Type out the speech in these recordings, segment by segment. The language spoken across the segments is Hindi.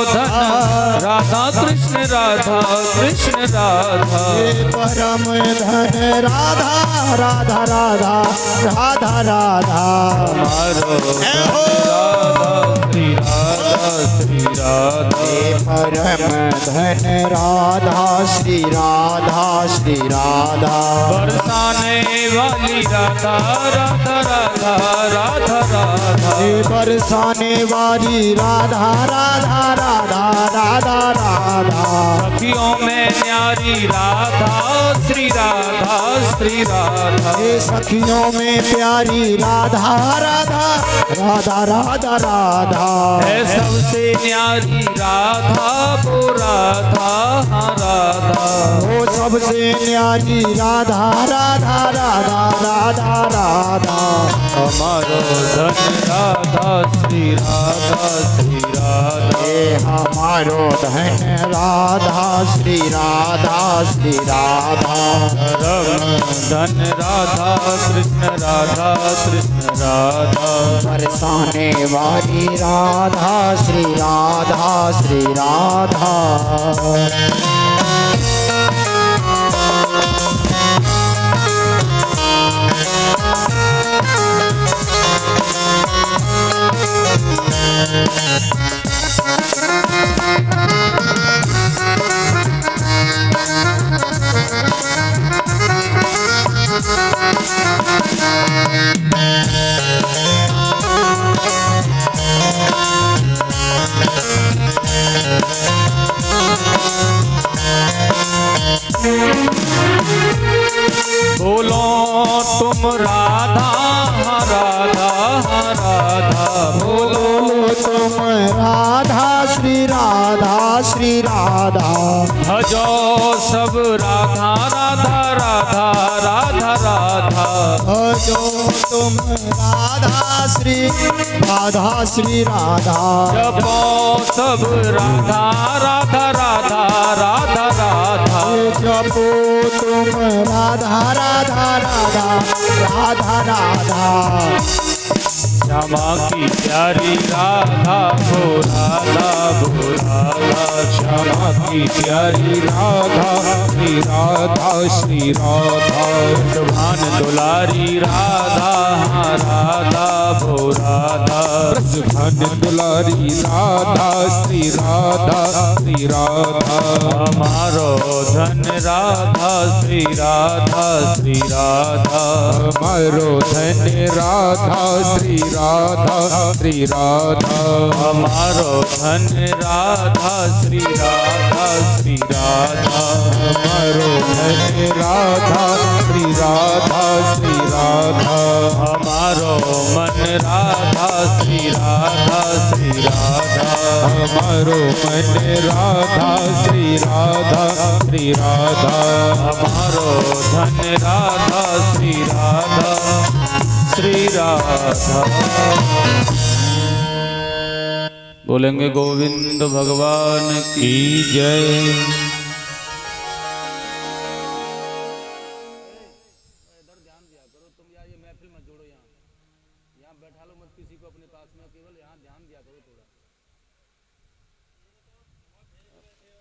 धन राधा कृष्ण राधा कृष्ण राधा। परम धन राधा राधा राधा राधा राधा। हमारो धन राधा श्री राधा श्री राधा। परम धन राधा श्री राधा श्री राधा। बरसाने वाली राधा राधा राधा राधा राधा। बरसाने वाली राधा राधा राधा राधा राधा। सखियों में न्यारी राधा श्री राधा श्री राधा। सखियों में प्यारी राधा राधा राधा राधा राधा। है सबसे न्यारी राधा वो राधा हाँ राधा। वो सबसे न्यारी राधा राधा राधा राधा राधा। हमारो धन राधा श्री राधा श्री राधा। हमारो धन राधा श्री राधा श्री राधा। धन राधा कृष्ण राधा कृष्ण राधा। बरसाने वाली राधा श्री राधा श्री राधा। बोलो तुम राधा राधा राधा। बोलो तुम राधा श्री राधा श्री राधा। भजो सब राधा राधा राधा राधा राधा। भजो तुम राधा श्री राधा। जपो सब राधा राधा राधा राधा राधा। जपो तुम राधा राधा राधा राधा राधा। श्यामा की प्यारी राधा भो राधा भो राधा। श्यामा की प्यारी राधा श्री राधा श्री राधा। सुभान दुलारी राधा हाँ राधा भो राधा। सुभान दुलारी राधा श्री राधा श्री राधा। हमारो धन राधा श्री राधा श्री राधा। हमारो धन राधा श्री राधा श्री राधा। हमारो धन राधा श्री राधा श्री राधा। हमारो धन राधा श्री राधा श्री राधा। हमारो मन राधा श्री राधा श्री राधा। हमारो मन राधा श्री राधा श्री राधा। हमारो धन राधा श्री राधा श्री राधा। बोलेंगे गोविंद भगवान की जय।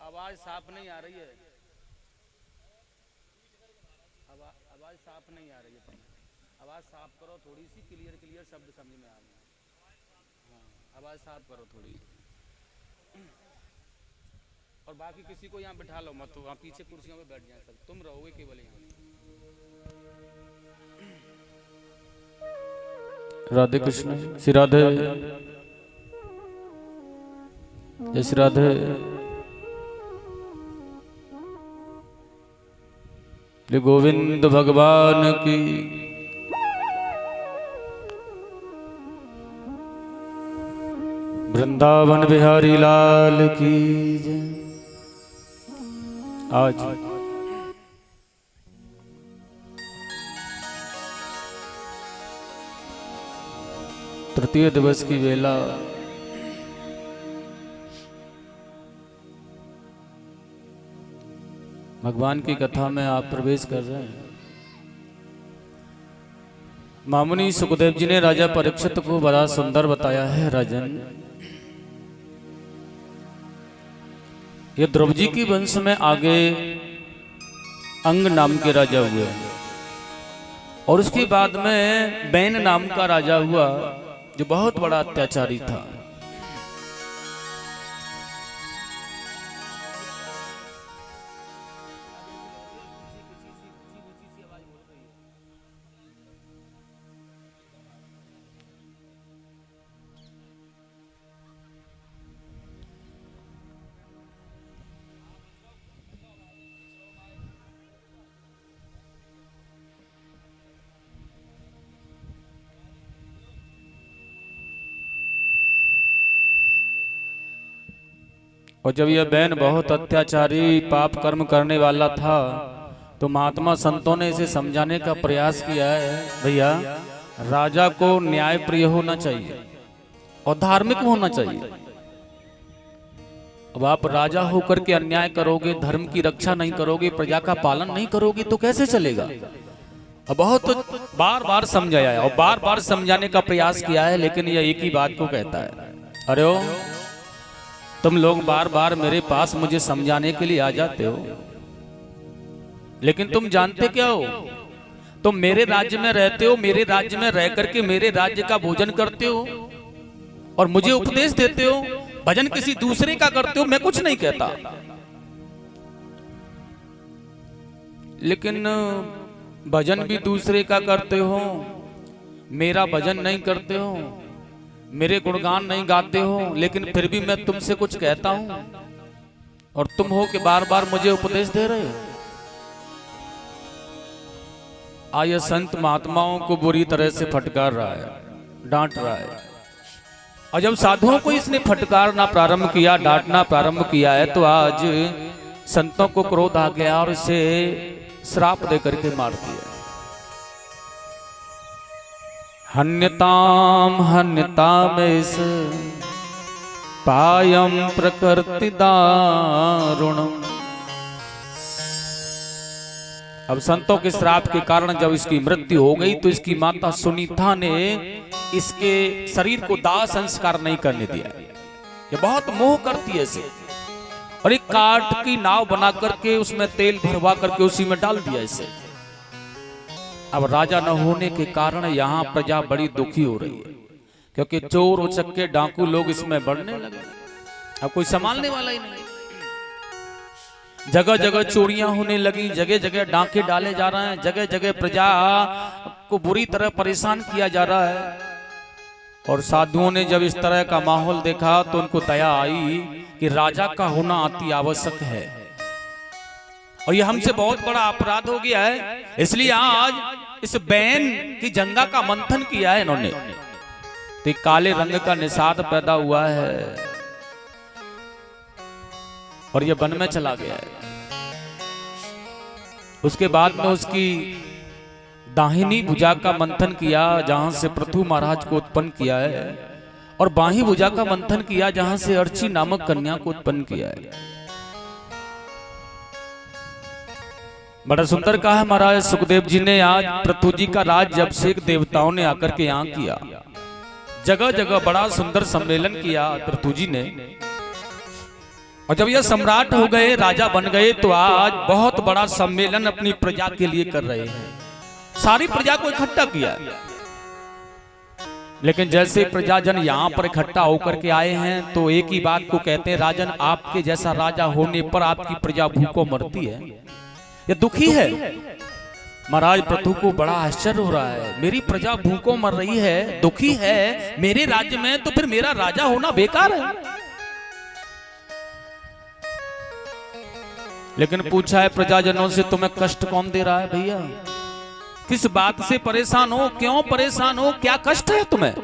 आवाज साफ नहीं आ रही है। आवाज साफ नहीं आ रही है। आवाज साफ करो थोड़ी सी, क्लियर क्लियर शब्द समझ में आ रहे हैं। हाँ, आवाज साफ करो थोड़ी। और बाकी किसी को यहाँ बिठा लो मत, तो वहाँ पीछे कुर्सियों पे बैठ जाए सब, तुम रहोगे केवल यहाँ। राधे कृष्ण। श्री राधे जय श्री राधे। गोविंद भगवान की। वृंदावन बिहारी लाल की जय। आज तृतीय दिवस की वेला भगवान की कथा में आप प्रवेश कर रहे हैं। मामुनि सुखदेव जी ने राजा परीक्षित को बड़ा सुंदर बताया है। राजन, ये ध्रुव जी की वंश में आगे अंग नाम के राजा हुए और उसके बाद में बैन नाम का राजा हुआ जो बहुत बड़ा अत्याचारी था। और जब यह बैन बहुत अत्याचारी पाप कर्म करने वाला था तो महात्मा संतों ने इसे समझाने का प्रयास किया है, भैया राजा को न्याय प्रिय होना चाहिए और धार्मिक होना चाहिए। अब आप राजा होकर के अन्याय करोगे, धर्म की रक्षा नहीं करोगे, प्रजा का पालन नहीं करोगे तो कैसे चलेगा। अब बहुत बार बार समझाया है और बार बार समझाने का प्रयास किया है, लेकिन यह एक ही बात को कहता है, अरे ओ तुम लोग बार बार मेरे पास मुझे समझाने के लिए आ जाते हो, लेकिन तुम जानते क्या हो, तुम मेरे राज्य में रहते हो, मेरे राज्य में रह करके मेरे राज्य का भोजन करते हो और मुझे उपदेश देते हो, भजन किसी दूसरे का करते हो, मैं कुछ नहीं कहता, लेकिन भजन भी दूसरे का करते हो, मेरा भजन नहीं करते हो, मेरे गुणगान नहीं गाते हो, लेकिन फिर भी मैं तुमसे कुछ कहता हूं और तुम हो कि बार बार मुझे उपदेश दे रहे हो। आय संत महात्माओं को बुरी तरह से फटकार रहा है, डांट रहा है, और जब साधुओं को इसने फटकारना प्रारंभ किया, डांटना प्रारंभ किया है, तो आज संतों को क्रोध आ गया और इसे श्राप देकर के मार दिया। हन्यताम हन्यतामेष पायम प्रकृति दारुणम। अब संतों के श्राप के कारण जब इसकी मृत्यु हो गई तो इसकी माता सुनीता ने इसके शरीर को दाह संस्कार नहीं करने दिया। ये बहुत मोह करती है इसे, और एक काठ की नाव बना करके उसमें तेल भरवा करके उसी में डाल दिया इसे। अब राजा न होने के कारण यहाँ प्रजा बड़ी दुखी हो रही है, क्योंकि चोर उचक्के डाकू लोग इसमें बढ़ने लगे, अब कोई संभालने वाला ही नहीं। जगह जगह चोरियां होने लगी, जगह जगह डाके डाले जा रहे हैं, जगह जगह प्रजा को बुरी तरह परेशान किया जा रहा है। और साधुओं ने जब इस तरह का माहौल देखा तो उनको दया आई कि राजा का होना अति आवश्यक है, और यह हमसे बहुत बड़ा अपराध हो गया है, इसलिए आज इस बैन की जंगा का मंथन किया है इन्होंने। तो काले रंग का निषाद पैदा हुआ है और यह वन में चला गया है। उसके बाद में उसकी दाहिनी भुजा का मंथन किया जहां से पृथु महाराज को उत्पन्न किया है, और बाही भुजा का मंथन किया जहां से अर्ची नामक कन्या को उत्पन्न किया है। बड़ा सुंदर कहा है महाराज सुखदेव जी ने, आज पृथु जी का राज जब से देवताओं ने आकर के यहाँ किया, जगह जगह बड़ा सुंदर सम्मेलन किया पृथु जी ने, और जब यह सम्राट हो गए, राजा बन गए, तो आज बहुत बड़ा सम्मेलन अपनी प्रजा के लिए कर रहे हैं, सारी प्रजा को इकट्ठा किया। लेकिन जैसे प्रजाजन यहाँ पर इकट्ठा होकर के आए हैं तो एक ही बात को कहते हैं, राजन आपके जैसा राजा होने पर आपकी प्रजा भूखों मरती है, ये दुखी है। महाराज पृथु को बड़ा आश्चर्य हो रहा है, मेरी प्रजा भूखों मर रही है, दुखी है मेरे राज्य में, तो फिर मेरा राजा होना बेकार है। लेकिन पूछा है प्रजाजनों से, तुम्हें कष्ट कौन दे रहा है भैया, किस बात से परेशान हो, क्यों परेशान हो, क्या कष्ट है तुम्हें।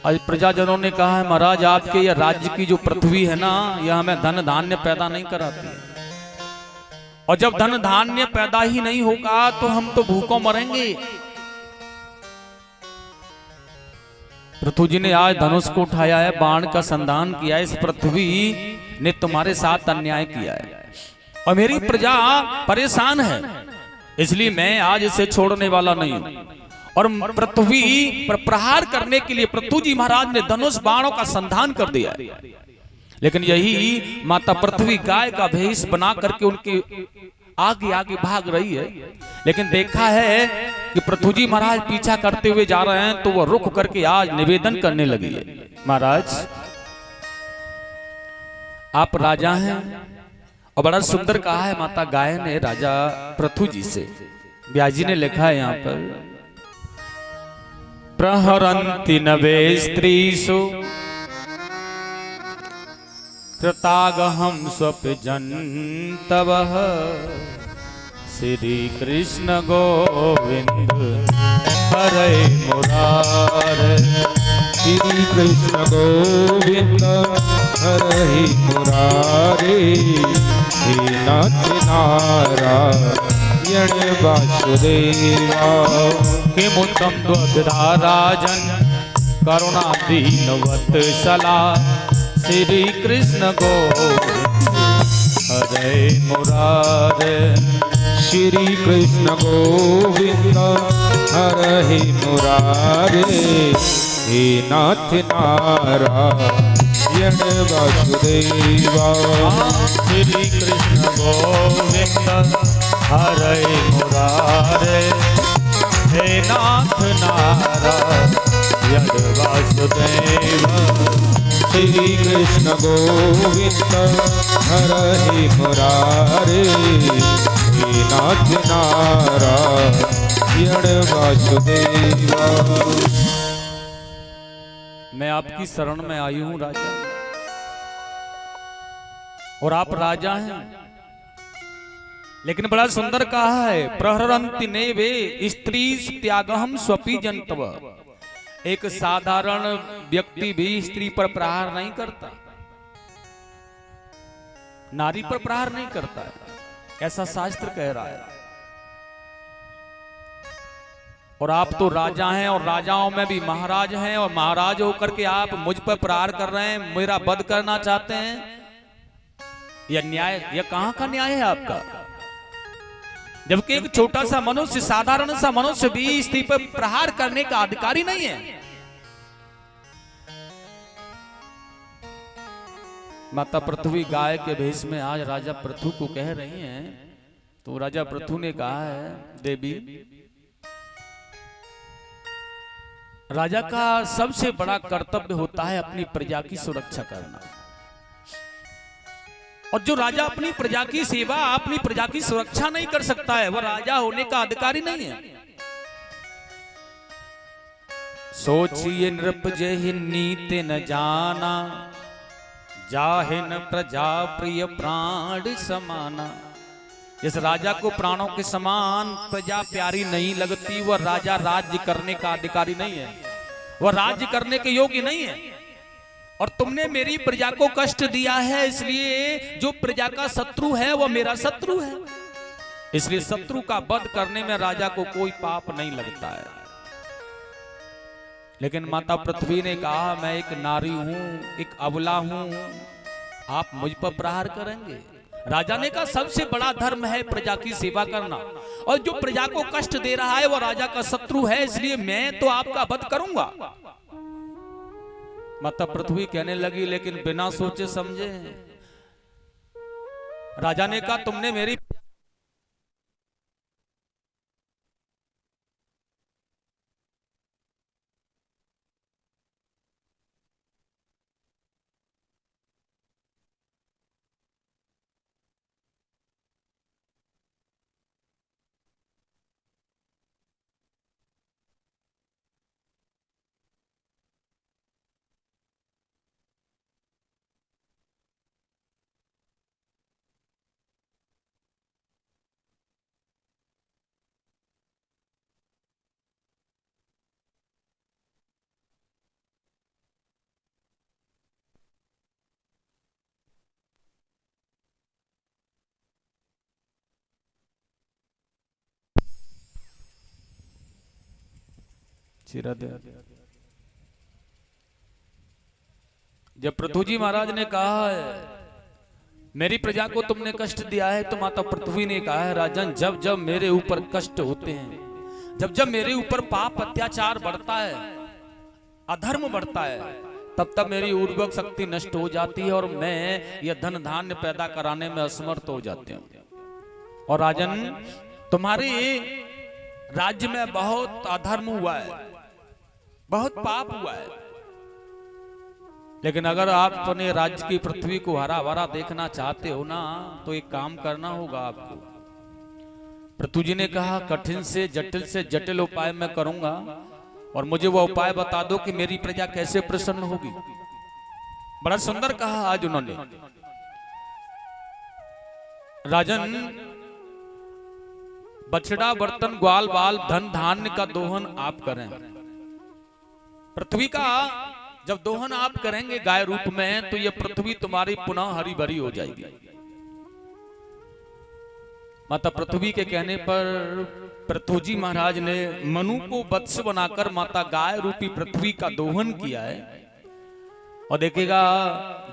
आज प्रजाजनों ने कहा है महाराज आपके यह राज्य की जो पृथ्वी है ना, यह हमें धन धान्य पैदा नहीं कराती, और जब धन धान्य पैदा ही नहीं होगा तो हम तो भूखों मरेंगे। पृथु जी ने आज धनुष को उठाया है, बाण का संधान किया है, इस पृथ्वी ने तुम्हारे साथ अन्याय किया है और मेरी प्रजा परेशान है, इसलिए मैं आज इसे छोड़ने वाला नहीं हूं। और पृथ्वी पर प्रहार करने के लिए पृथु जी महाराज ने धनुष बाणों का संधान कर दिया है। लेकिन यही माता पृथ्वी गाय का भेष बना करके उनके आगे आगे भाग रही है। लेकिन देखा है कि पृथ्वी महाराज पीछा करते हुए जा रहे हैं, तो वह रुक करके आज निवेदन करने लगी है, महाराज आप राजा हैं। और बड़ा सुंदर कहा है माता गाय ने राजा पृथु जी से। व्यास जी ने लिखा है यहाँ पर, प्रहरन्ति नवे स्त्रीषु कृतागहं स्वपि जन्तवः श्री कृष्ण गोविंद हरे मुरारे। श्री कृष्ण गोविंद हरे मुरारे। हे नाथ नारायण वासुदेवा। किमुत्तम द्वधा राजन करुणा दीनवत सला श्री कृष्ण गोविंद हरे मुरारे। श्री कृष्ण गोविंद हरे मुरारे। हे नाथ नारायण वासुदेवा। श्री कृष्ण गोविंद हरे मुरारे। हे नाथ नारायण वासुदेवा। श्री कृष्ण गोविंद हरे मुरारे। हे नाथ नारायण वासुदेवा। मैं आपकी शरण में आई हूं राजा, और आप राजा हैं। लेकिन बड़ा सुंदर कहा है, प्रहरन्ति नैवे स्त्री त्यागहम स्वपि जन्तव। एक साधारण व्यक्ति भी स्त्री पर प्रहार नहीं करता, नारी पर प्रहार नहीं करता है, ऐसा शास्त्र कह रहा है। और आप तो राजा हैं, और राजाओं में भी महाराज हैं, और महाराज होकर के आप मुझ पर प्रहार कर रहे हैं, मेरा वध करना चाहते हैं। यह न्याय, यह कहां का न्याय है आपका? जबकि एक छोटा सा मनुष्य, साधारण सा मनुष्य भी स्त्री पर प्रहार करने का अधिकारी नहीं है। माता पृथ्वी गाय के भेष में आज राजा पृथु को कह रही हैं, तो राजा पृथु ने कहा है, देवी राजा का सबसे बड़ा कर्तव्य होता है अपनी प्रजा की सुरक्षा करना। और जो राजा अपनी प्रजा की सेवा, अपनी प्रजा की सुरक्षा नहीं कर सकता है, वह राजा होने का अधिकारी नहीं है। सोचिए नृप जेहि नीति न जाना, जाहिन प्रजा प्रिय प्राण समाना। जिस राजा को प्राणों के समान प्रजा प्यारी नहीं लगती, वह राजा राज्य करने का अधिकारी नहीं है, वह राज्य करने के योग्य नहीं है। और तुमने मेरी प्रजा को कष्ट दिया है, इसलिए जो प्रजा का शत्रु है वह मेरा शत्रु है। इसलिए शत्रु का वध करने में राजा को कोई पाप नहीं लगता है। लेकिन माता पृथ्वी ने कहा, मैं एक नारी हूं, एक अबला हूं, आप मुझ पर प्रहार करेंगे? राजा ने कहा, सबसे बड़ा धर्म है प्रजा की सेवा करना, और जो प्रजा को कष्ट दे रहा है वो राजा का शत्रु है, इसलिए मैं तो आपका वध करूंगा। माता पृथ्वी कहने लगी, लेकिन बिना सोचे समझे। राजा ने कहा, तुमने मेरी चिरा दे। जब पृथु जी महाराज ने कहा है, मेरी प्रजा को तुमने कष्ट दिया है, तो माता पृथ्वी ने कहा है, राजन जब जब मेरे ऊपर कष्ट होते हैं, जब जब मेरे ऊपर पाप अत्याचार बढ़ता है, अधर्म बढ़ता है, तब मेरी उर्वरक शक्ति नष्ट हो जाती है और मैं यह धन धान्य पैदा कराने में असमर्थ हो जाते हूँ। और राजन, तुम्हारे राज्य में बहुत अधर्म हुआ है, बहुत पाप हुआ है, लेकिन अगर आप अपने राज्य की पृथ्वी को हरा भरा देखना चाहते हो ना, तो एक काम करना होगा आपको। पृथु जी ने कहा, कठिन से जटिल उपाय मैं करूंगा, और मुझे वो उपाय बता दो कि मेरी प्रजा कैसे प्रसन्न होगी। बड़ा सुंदर कहा आज उन्होंने। राजन, बछड़ा बर्तन ग्वाल बाल धन धान्य का दोहन आप करें। पृथ्वी का जब दोहन आप करेंगे गाय रूप में, तो यह पृथ्वी तुम्हारी पुनः हरी भरी हो जाएगी। माता पृथ्वी के कहने पर पृथु जी महाराज ने मनु को वत्स बनाकर माता गाय रूपी पृथ्वी का दोहन किया है। और देखिएगा,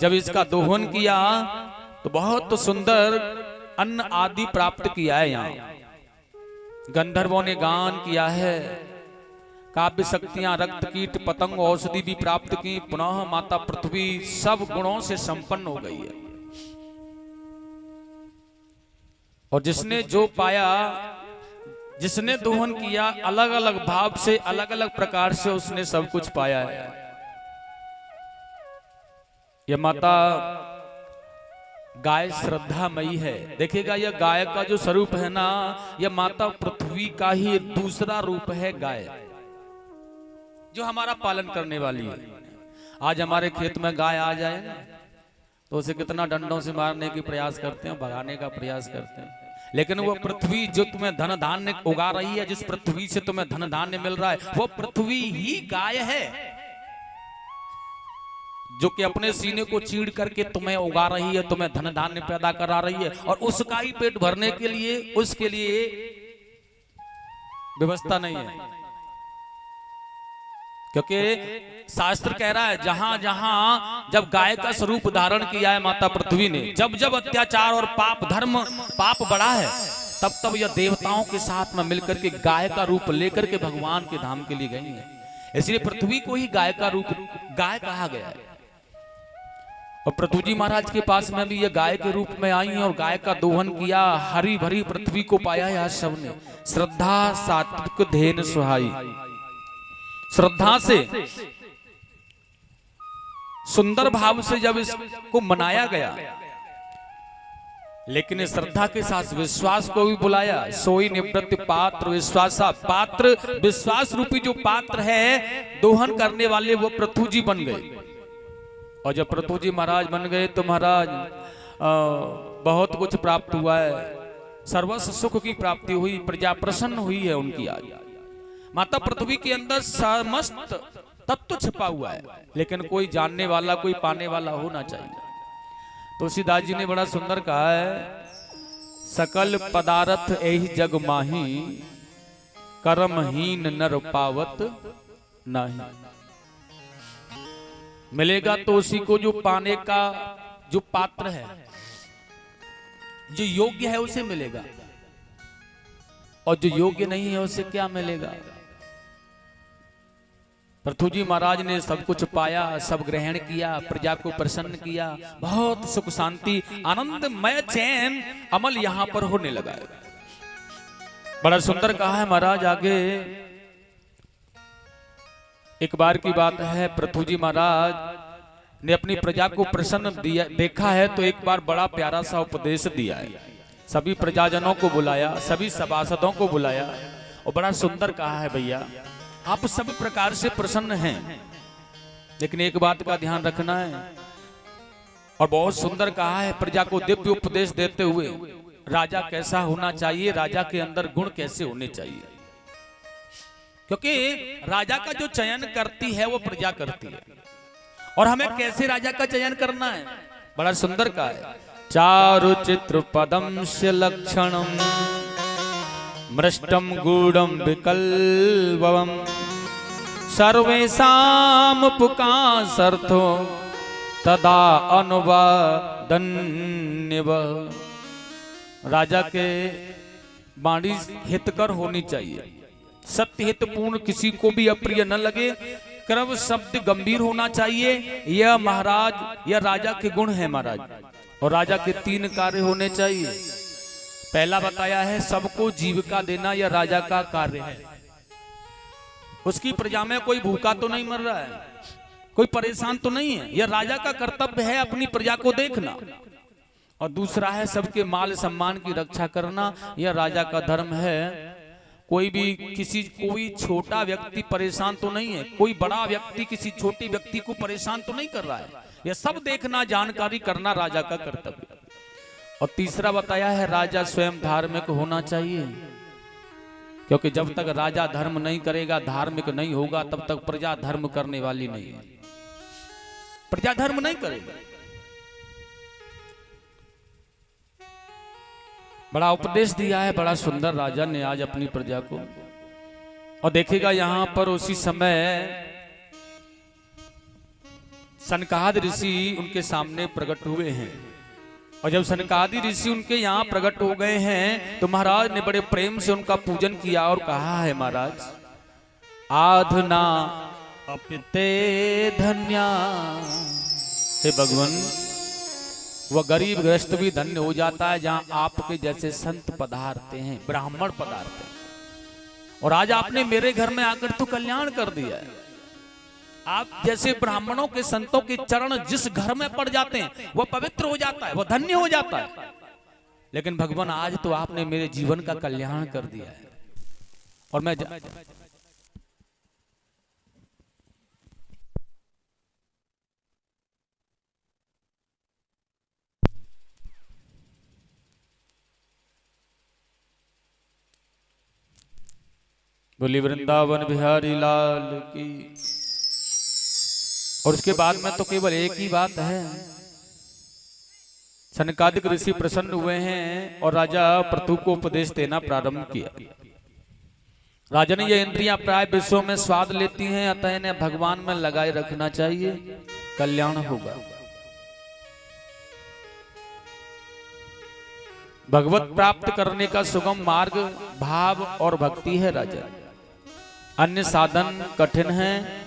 जब इसका दोहन किया तो बहुत सुंदर अन्न आदि प्राप्त किया है। यहाँ गंधर्वों ने गान किया है, काव्य शक्तियां, रक्त कीट पतंग औषधि भी प्राप्त की। पुनः माता पृथ्वी सब गुणों से संपन्न हो गई है। और जिसने जो पाया, जिसने दोहन किया, अलग अलग भाव से, अलग अलग प्रकार से उसने सब कुछ पाया है। यह माता गाय श्रद्धामयी है। देखिएगा, यह गाय का जो स्वरूप है ना, यह माता पृथ्वी का ही दूसरा रूप है गाय, जो हमारा पालन करने वाली है। आज हमारे खेत में गाय आ जाए ना, तो उसे कितना डंडों से मारने की प्रयास करते हैं, भगाने का प्रयास करते हैं, लेकिन वो पृथ्वी जो तुम्हें धन धान्य उगा रही है, जिस पृथ्वी से तुम्हें धन धान्य मिल रहा है, वो पृथ्वी ही गाय है, जो कि अपने सीने को चीड़ करके तुम्हें उगा रही है, तुम्हें धन धान्य पैदा करा रही है। और उसका ही पेट भरने के लिए, उसके लिए व्यवस्था नहीं है। क्योंकि शास्त्र कह रहा है, जहां जहां जब गाय का स्वरूप धारण किया है माता पृथ्वी ने, जब जब अत्याचार और पाप धर्म पाप बढ़ा है, तब तब यह देवताओं के साथ में मिलकर के गाय का रूप लेकर के भगवान के धाम के लिए गई है। इसलिए पृथ्वी को ही गाय का रूप गाय कहा गया है। और पृथु जी महाराज के पास में भी ये गाय के रूप में आई और गाय का दोहन किया, हरी भरी पृथ्वी को पाया है। आज सबने श्रद्धा सात्विक धेन सुहाई, श्रद्धा से, सुंदर भाव से जब इसको मनाया गया, लेकिन इस श्रद्धा के साथ विश्वास को भी बुलाया। सोई निवृत्ति पात्र विश्वासा, पात्र विश्वास रूपी जो पात्र है दोहन करने वाले, वो पृथु जी बन गए। और जब पृथु जी महाराज बन गए तो महाराज बहुत कुछ प्राप्त हुआ है, सर्वस्व सुख की प्राप्ति हुई, प्रजा प्रसन्न हुई है उनकी। आज माता पृथ्वी के अंदर समस्त तत्व छिपा हुआ है, लेकिन कोई जानने वाला, कोई पाने वाला होना चाहिए। तुलसीदास जी ने बड़ा सुंदर कहा है, सकल पदार्थ एहि जग माही, कर्महीन नर पावत नहीं। मिलेगा तो उसी को जो पाने का जो पात्र है, जो योग्य है, उसे मिलेगा, और जो योग्य नहीं है उसे क्या मिलेगा। पृथु जी महाराज ने सब कुछ पाया, सब ग्रहण किया, प्रजा को प्रसन्न किया, बहुत सुख शांति आनंदमय चैन अमल यहां पर होने लगा। बड़ा सुंदर कहा है महाराज आगे। एक बार की बात है, पृथु जी महाराज ने अपनी प्रजा को प्रसन्न देखा है, तो एक बार बड़ा प्यारा सा उपदेश दिया है। सभी प्रजाजनों को बुलाया, सभी सभासदों को बुलाया, और बड़ा सुंदर कहा है, भैया आप सब प्रकार से प्रसन्न हैं, लेकिन एक बात का ध्यान रखना है। और बहुत सुंदर कहा है, प्रजा को दिव्य उपदेश देते हुए, राजा कैसा होना चाहिए, राजा के अंदर गुण कैसे होने चाहिए। क्योंकि राजा का जो चयन करती है वो प्रजा करती है, और हमें कैसे राजा का चयन करना है, बड़ा सुंदर कहा है। चारु चित्र पदम से लक्षणम, मृष्टम गूढ़म विकल्पम, सर्वेषां पुकासर्थो तदा अनुवादन्यव। राजा के वाणी हितकर होनी चाहिए, सत्य हितपूर्ण, किसी को भी अप्रिय न लगे, क्रव शब्द गंभीर होना चाहिए। यह महाराज या राजा के गुण है महाराज। और राजा के 3 कार्य होने चाहिए। पहला बताया है सबको जीविका देना, यह राजा का कार्य है। उसकी प्रजा में कोई भूखा तो नहीं मर रहा है, कोई परेशान तो नहीं है, यह राजा का कर्तव्य है अपनी प्रजा को देखना। और दूसरा है सबके माल सम्मान की रक्षा करना, यह राजा का धर्म है। कोई छोटा व्यक्ति परेशान तो नहीं है, कोई बड़ा व्यक्ति किसी छोटे व्यक्ति को परेशान तो नहीं कर रहा है, यह सब देखना, जानकारी करना राजा का कर्तव्य। और तीसरा बताया है राजा स्वयं धार्मिक होना चाहिए, क्योंकि जब तक राजा धर्म नहीं करेगा, धार्मिक नहीं होगा, तब तक प्रजा धर्म करने वाली नहीं है। प्रजा धर्म नहीं करेगी। बड़ा उपदेश दिया है, बड़ा सुंदर राजा ने आज अपनी प्रजा को। और देखिएगा यहां पर उसी समय सनकादि ऋषि उनके सामने प्रकट हुए हैं। और जब सनकादि ऋषि उनके यहाँ प्रकट हो गए हैं तो महाराज ने बड़े प्रेम से उनका पूजन किया और कहा है महाराज, आधना अपिते धन्या। हे भगवान, वह गरीब ग्रस्त भी धन्य हो जाता है जहां आपके जैसे संत पधारते हैं, ब्राह्मण पधारते हैं। और आज आपने मेरे घर में आकर तो कल्याण कर दिया है। आप जैसे ब्राह्मणों के, संतों के चरण जिस घर में पड़ जाते हैं वह पवित्र हो जाता है, वह धन्य हो जाता है। लेकिन भगवान आज तो आपने मेरे जीवन का कल्याण कर दिया है। और मैं बोली वृंदावन बिहारी लाल की। और उसके बाद में तो केवल एक ही बात है, सनकादिक ऋषि प्रसन्न हुए हैं और राजा पृथु को उपदेश देना प्रारंभ किया। राजा ने ये इंद्रियां प्राय विषयों में स्वाद लेती हैं, अतः इन्हें भगवान में लगाए रखना चाहिए, कल्याण होगा। भगवत प्राप्त करने का सुगम मार्ग भाव और भक्ति है राजा। अन्य साधन कठिन है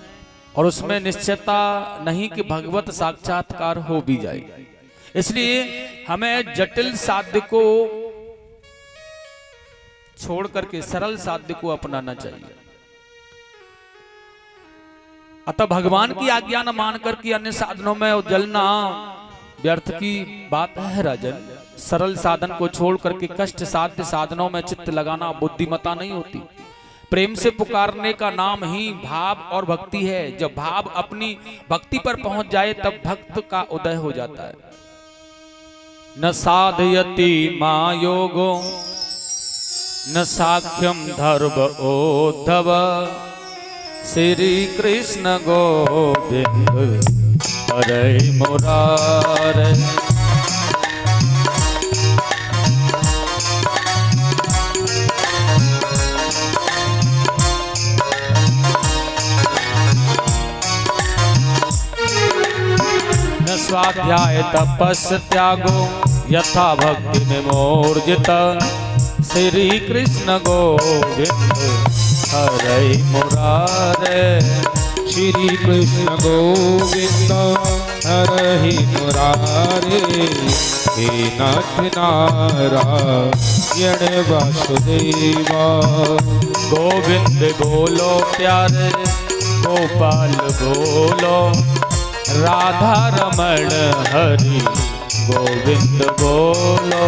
और उसमें निश्चयता नहीं कि भगवत साक्षात्कार हो भी जाए। इसलिए हमें जटिल साध्य को छोड़ करके सरल साध्य को अपनाना चाहिए। अतः भगवान की आज्ञा न मानकर के अन्य साधनों में उलझना व्यर्थ की बात है राजन। सरल साधन को छोड़ करके कष्ट साध्य साधनों में चित्त लगाना बुद्धिमता नहीं होती। प्रेम से पुकारने का नाम ही भाव और भक्ति है। जब भाव अपनी भक्ति पर पहुंच जाए तब भक्त का उदय हो जाता है। न साधयति मायोगो न साख्यम धर्म ओद्धव श्री कृष्ण गोविंद हरे मुरारे। स्वाध्याय तपस् त्यागो यथा भक्ति विमूर्जित श्री कृष्ण गोविंद हरे मुरारे। श्री कृष्ण गोविंद हरे मुरारे। हे नाथ नारायण वासुदेवा। गोविंद बोलो प्यारे गोपाल बोलो, राधा रमण हरि गोविंद बोलो।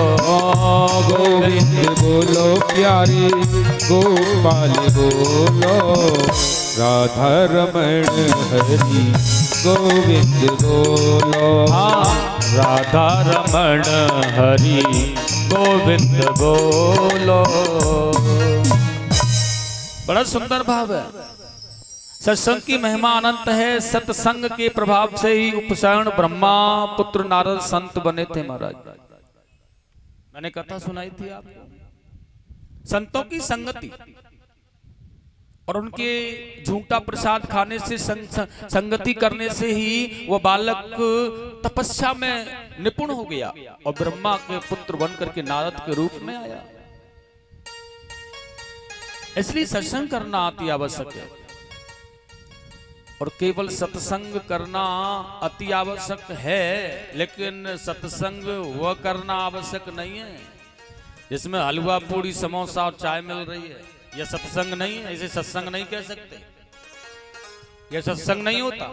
गोविंद बोलो प्यारे गोपाल बोलो, राधा रमण हरि गोविंद बोलो। हाँ, राधा रमण हरि गोविंद बोलो। बड़ा सुंदर भाव है। सत्संग की महिमा अनंत है। सत्संग के प्रभाव से ही उपसारण ब्रह्मा पुत्र नारद संत बने थे महाराज। मैंने कथा सुनाई थी आपको, संतों की संगति और उनके झूठा प्रसाद खाने से संगति करने से ही वो बालक तपस्या में निपुण हो गया और ब्रह्मा के पुत्र बनकर के नारद के रूप में आया। इसलिए सत्संग करना अति आवश्यक है। और केवल सत्संग करना अति आवश्यक है, लेकिन सत्संग वह करना आवश्यक नहीं है जिसमें हलवा पूड़ी समोसा और चाय मिल रही है। यह सत्संग नहीं है, इसे सत्संग नहीं कह सकते। यह सत्संग नहीं होता।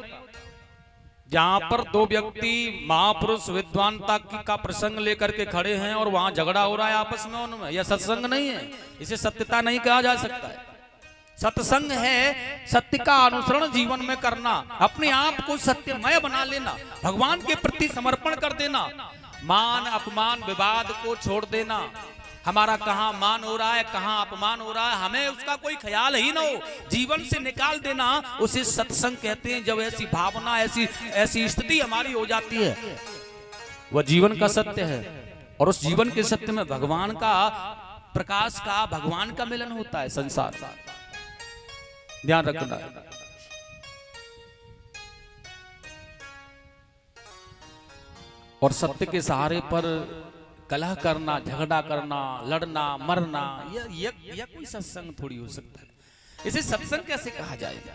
जहां पर दो व्यक्ति महापुरुष विद्वानता का प्रसंग लेकर के खड़े हैं और वहां झगड़ा हो रहा है आपस में, उनमें यह सत्संग नहीं है, इसे सत्यता नहीं कहा जा सकता है। सत्संग है सत्य का अनुसरण जीवन में करना, अपने आप को सत्यमय बना लेना, भगवान के प्रति समर्पण कर देना, मान अपमान विवाद को छोड़ देना। हमारा कहाँ मान हो रहा है, कहाँ अपमान हो रहा है, हमें उसका कोई ख्याल ही ना हो, जीवन से निकाल देना, उसे सत्संग कहते हैं। जब ऐसी भावना ऐसी स्थिति हमारी हो जाती है, वह जीवन का सत्य है। और उस जीवन के सत्य में भगवान का प्रकाश का, भगवान का मिलन होता है संसार का। ध्यान रखना है। और सत्य के सहारे पर कलह करना, झगड़ा करना, लड़ना, मरना, यह कोई सत्संग थोड़ी हो सकता है। इसे सत्संग कैसे कहा जाएगा?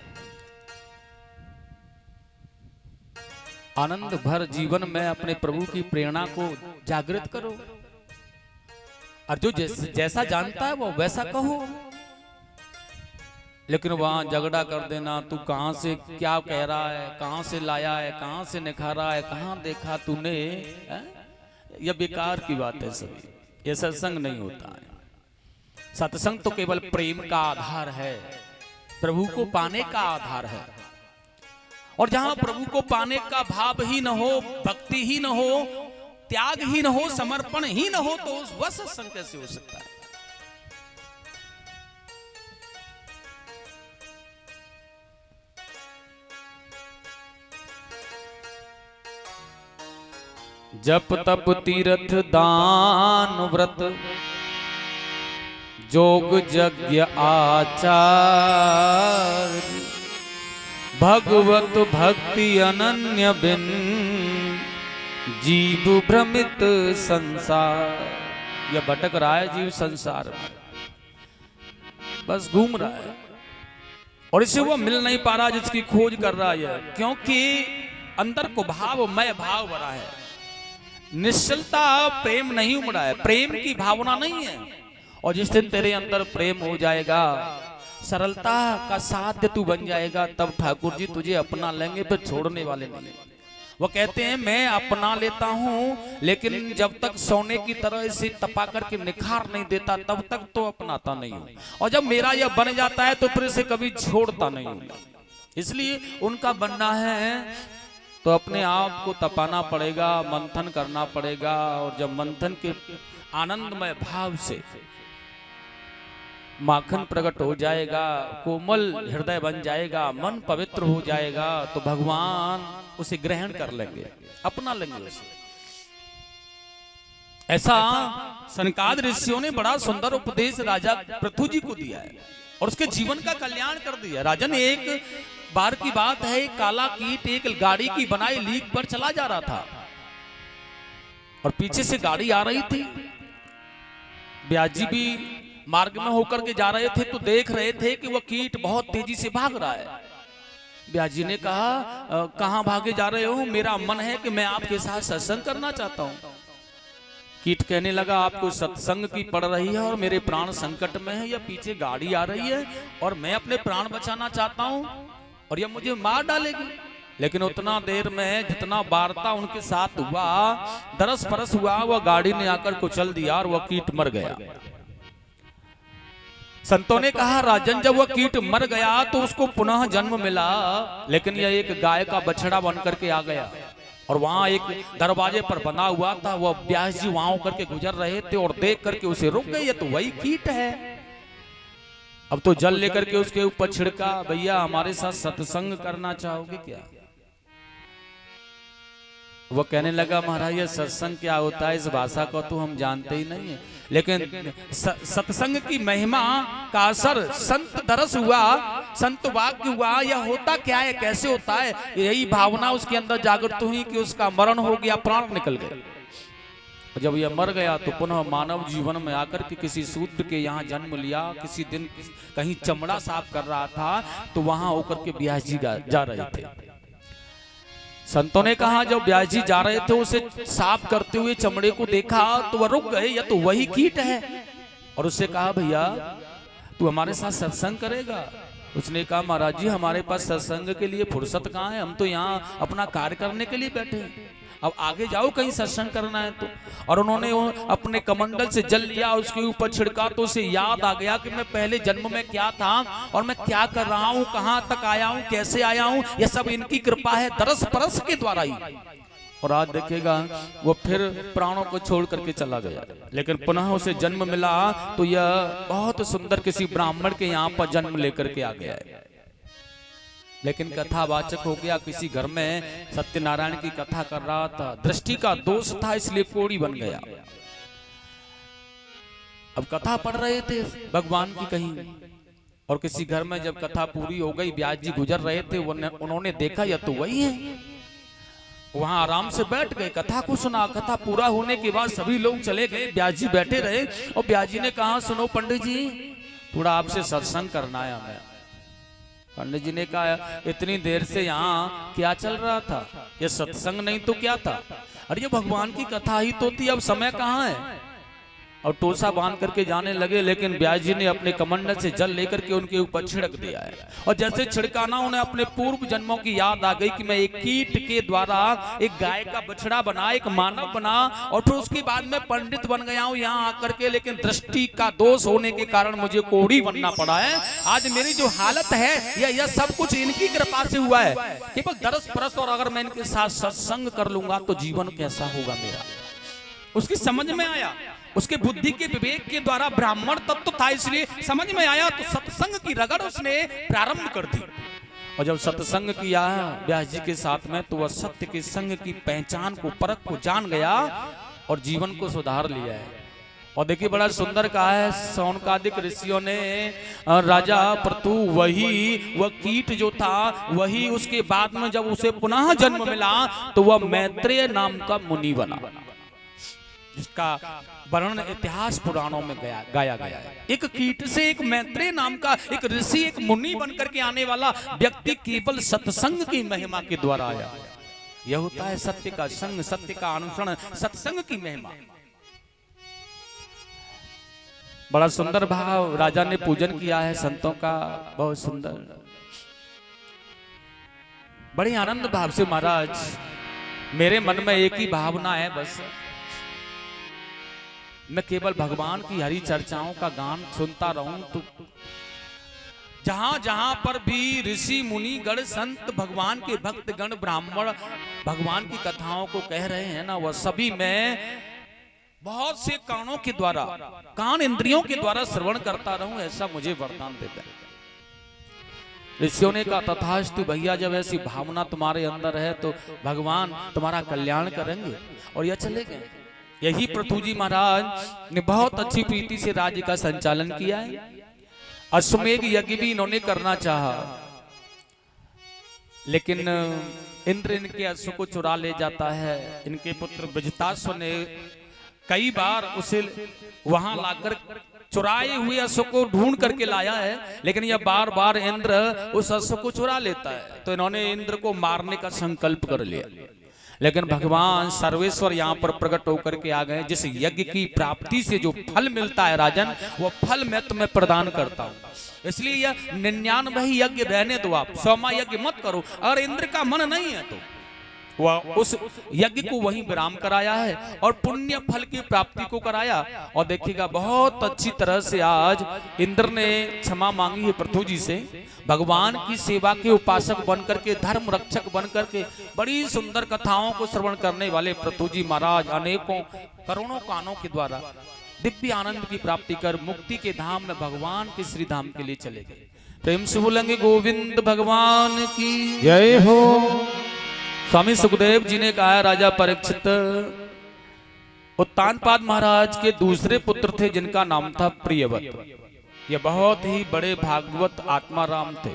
आनंद भर जीवन में अपने प्रभु की प्रेरणा को जागृत करो, और जो जैसा जानता है वो वैसा कहो। लेकिन वहां झगड़ा कर देना, तू कहां से क्या कह रहा है, कहां से लाया है, कहां से निखारा है, कहां देखा तूने, यह बेकार की बात है सभी। यह सत्संग नहीं होता है। सत्संग तो केवल प्रेम का आधार है, प्रभु को पाने का आधार है। और जहां प्रभु को पाने का भाव ही न हो, भक्ति ही न हो, त्याग ही न हो, समर्पण ही न हो, तो वह सत्संग कैसे हो सकता है? जप तप तीर्थ दान व्रत जोग यज्ञ आचार, भगवत भक्ति अनन्य बिन जीव भ्रमित संसार। यह भटक रहा है जीव संसार में, बस घूम रहा है और इसे वो मिल नहीं पा रहा जिसकी खोज कर रहा है, क्योंकि अंदर को भावमय भाव भरा है। निश्चलता प्रेम नहीं उमड़ा है, प्रेम की भावना नहीं है। और जिस दिन तेरे अंदर प्रेम हो जाएगा, सरलता का साध्य तू बन जाएगा, तब ठाकुर जी तुझे अपना लेंगे, फिर छोड़ने वाले नहीं। वो कहते हैं मैं अपना लेता हूँ, लेकिन जब तक सोने की तरह इसे तपा करके निखार नहीं देता, तब तक तो अपनाता नहीं हूँ। और जब मेरा यह बन जाता है तो फिर इसे कभी छोड़ता नहीं हूँ। इसलिए उनका बनना है तो अपने आप को तपाना पड़ेगा, मंथन करना पड़ेगा। और जब मंथन के आनंदमय भाव से माखन प्रकट हो जाएगा, कोमल हृदय बन जाएगा, मन पवित्र हो जाएगा, तो भगवान उसे ग्रहण कर लेंगे, अपना लेंगे उसे। ऐसा सनकादिक ऋषियों ने बड़ा सुंदर उपदेश राजा पृथु जी को दिया है और उसके जीवन का कल्याण कर दिया। राजन, एक बार की बात है, एक काला कीट एक गाड़ी की बनाई लीक पर चला जा रहा था और पीछे से गाड़ी आ रही थी। ब्याजी भी मार्ग में होकर के जा रहे थे तो देख रहे थे कि वह कीट बहुत तेजी से भाग रहा है। ब्याजी ने कहा, कहां भागे जा रहे हो? मेरा मन है कि मैं आपके साथ सत्संग करना चाहता हूं। कीट कहने लगा, आपको सत्संग की पड़ रही है और मेरे प्राण संकट में है, या पीछे गाड़ी आ रही है और मैं अपने प्राण बचाना चाहता हूं और यह मुझे मार डालेगी। लेकिन उतना देर में जितना वार्ता उनके साथ हुआ, दरस परस हुआ, वह गाड़ी ने आकर कुचल दिया और वह कीट मर गया। संतों ने कहा, राजन, जब वह कीट मर गया तो उसको पुनः जन्म मिला, लेकिन यह एक गाय का बछड़ा बनकर के आ गया और वहां एक दरवाजे पर बना हुआ था। वह व्यास जी वहां होकर के गुजर रहे थे और देख करके उसे रुक गए, ये तो वही कीट है। अब तो जल लेकर के उसके ऊपर छिड़का, भैया हमारे साथ सत्संग करना चाहोगे क्या? वो कहने लगा, महाराज ये सत्संग क्या होता है, इस भाषा को तो हम जानते ही नहीं है, लेकिन सत्संग की महिमा का असर संत दरस हुआ, संत वाक्य हुआ। यह होता क्या है, कैसे होता है? यही भावना उसके अंदर जागृत हुई कि उसका मरण हो गया, प्राण निकल गए। जब यह मर गया तो पुनः मानव जीवन में आकर के किसी शूद्र के यहाँ जन्म लिया। किसी दिन कहीं चमड़ा साफ कर रहा था तो वहां होकर के व्यास जी जा रहे थे। संतों ने कहा जब व्यास जी जा रहे थे उसे साफ करते हुए चमड़े को देखा तो वह रुक गए, या तो वही कीट है। और उससे कहा भैया तू हमारे साथ सत्संग करेगा? उसने कहा महाराज जी हमारे पास सत्संग के लिए फुर्सत कहाँ है, हम तो यहाँ अपना कार्य करने के लिए बैठे हैं, अब आगे जाओ कहीं सत्संग करना है तो। और उन्होंने अपने कमंडल से जल लिया, उसके ऊपर छिड़का तो उसे याद आ गया कि मैं पहले जन्म में क्या था और मैं क्या कर रहा हूँ, कहाँ तक आया हूँ, कैसे आया हूँ, यह सब इनकी कृपा है, दरस परस के द्वारा ही। और आज देखेगा वो फिर प्राणों को छोड़ करके चला गया, लेकिन पुनः उसे जन्म मिला तो यह बहुत सुंदर किसी ब्राह्मण के यहाँ पर जन्म लेकर के आ गया है। लेकिन कथावाचक हो गया, किसी घर में सत्यनारायण की कथा कर रहा था, दृष्टि का दोष था इसलिए कोढ़ी बन गया। अब कथा पढ़ रहे थे भगवान की कहीं, और किसी घर में जब कथा पूरी हो गई व्यास जी गुजर रहे थे, उन्होंने देखा यह तो वही है। वहां आराम से बैठ गए, कथा को सुना। कथा पूरा होने के बाद सभी लोग चले गए, व्यास जी बैठे रहे। और व्यास जी ने कहा सुनो पंडित जी थोड़ा आपसे सत्संग करना है हमें। पंडित जी ने कहा इतनी देर से यहाँ क्या चल रहा था, ये सत्संग नहीं तो क्या था? अरे ये भगवान की कथा ही तो थी, अब समय कहाँ है? और टोसा बांध करके जाने लगे, लेकिन व्यास जी ने अपने कमंडल से जल लेकर के उनके ऊपर छिड़क दिया है। और जैसे छिड़काना उन्हें अपने पूर्व जन्मों की याद आ गई कि मैं एक कीट के द्वारा एक गाय का बछड़ा बना, एक मानव बना, और फिर उसके बाद में पंडित बन गया हूँ यहाँ आकर के, लेकिन दृष्टि का दोष होने के कारण मुझे कोढ़ी बनना पड़ा है। आज मेरी जो हालत है यह सब कुछ इनकी कृपा से हुआ है, केवल दरस परस। और अगर मैं इनके साथ सत्संग कर लूंगा तो जीवन कैसा होगा मेरा। उसकी समझ में आया, उसके बुद्धि के विवेक के द्वारा ब्राह्मण तत्व था इसलिए समझ में आया, तो सत्संग की रगड़ उसने प्रारंभ कर दी। और जब सत्संग किया व्यास जी के साथ में तो वह सत्य के संग की पहचान को, परख को जान गया और जीवन को सुधार लिया है। और देखिए बड़ा सुंदर कहा है सौनकादिक ऋषियों ने, राजा पृथु वही वह कीट जो था वही उसके बाद में जब उसे पुनः जन्म मिला तो वह मैत्रेय नाम का मुनि बना, जिसका वर्णन इतिहास पुराणों में गाया गया है। एक कीट से एक मैत्रेय नाम का एक ऋषि, एक मुनि बनकर के आने वाला व्यक्ति केवल सत्संग की महिमा के द्वारा आया। यह होता है सत्य का संग, सत्य का अनुसरण, सत्संग की महिमा। बड़ा सुंदर भाव राजा ने पूजन किया है संतों का, बहुत सुंदर, बड़े आनंद भाव से। महाराज मेरे मन में एक ही भावना है, बस मैं केवल भगवान की हरि चर्चाओं का गान सुनता रहूं। तो जहां जहां पर भी ऋषि मुनि गण संत भगवान के भक्त गण ब्राह्मण भगवान की कथाओं को कह रहे हैं ना, वह सभी मैं बहुत से कानों के द्वारा, कान इंद्रियों के द्वारा श्रवण करता रहूं, ऐसा मुझे वरदान देता है। ऋषियों ने कहा तथास्तु भैया, जब ऐसी भावना तुम्हारे अंदर है तो भगवान तुम्हारा कल्याण करेंगे। और यह चले गए। यही पृथु जी महाराज ने बहुत अच्छी प्रीति से राज्य का संचालन किया है। अश्वमेघ यज्ञ भी इन्होंने करना चाहा, लेकिन इंद्र इनके अश्व को चुरा ले जाता है। इनके पुत्र बृजताश्व ने कई बार उसे वहां लाकर चुराए हुए अश्व को ढूंढ करके लाया है, लेकिन यह बार बार इंद्र उस अश्व को चुरा लेता है। तो इन्होंने इंद्र को मारने का संकल्प कर लिया, लेकिन भगवान सर्वेश्वर यहाँ पर प्रकट होकर के आ गए। जिस यज्ञ की प्राप्ति से जो फल मिलता है राजन, वो फल मैं तुम्हें प्रदान करता हूँ। इसलिए यह 99 यज्ञ रहने दो, आप 100वां यज्ञ मत करो। अगर इंद्र का मन नहीं है तो वह उस यज्ञ को वहीं विराम कराया है और पुण्य फल की प्राप्ति को कराया। और देखिएगा बहुत अच्छी तरह से आज इंद्र ने क्षमा मांगी है पृथु जी से। भगवान की सेवा के उपासक बनकर के, धर्म रक्षक बनकर के, बड़ी सुंदर कथाओं को श्रवण करने वाले पृथु जी महाराज अनेकों करोड़ों कानों के द्वारा दिव्य आनंद की प्राप्ति कर मुक्ति के धाम में भगवान के श्री धाम के लिए चले गए। प्रेम से बोलेंगे गोविंद भगवान की जय हो। स्वामी सुखदेव जी ने कहा राजा परीक्षित, उत्तानपाद महाराज के दूसरे पुत्र थे जिनका नाम था प्रियव्रत। ये बहुत ही बड़े भागवत आत्माराम थे।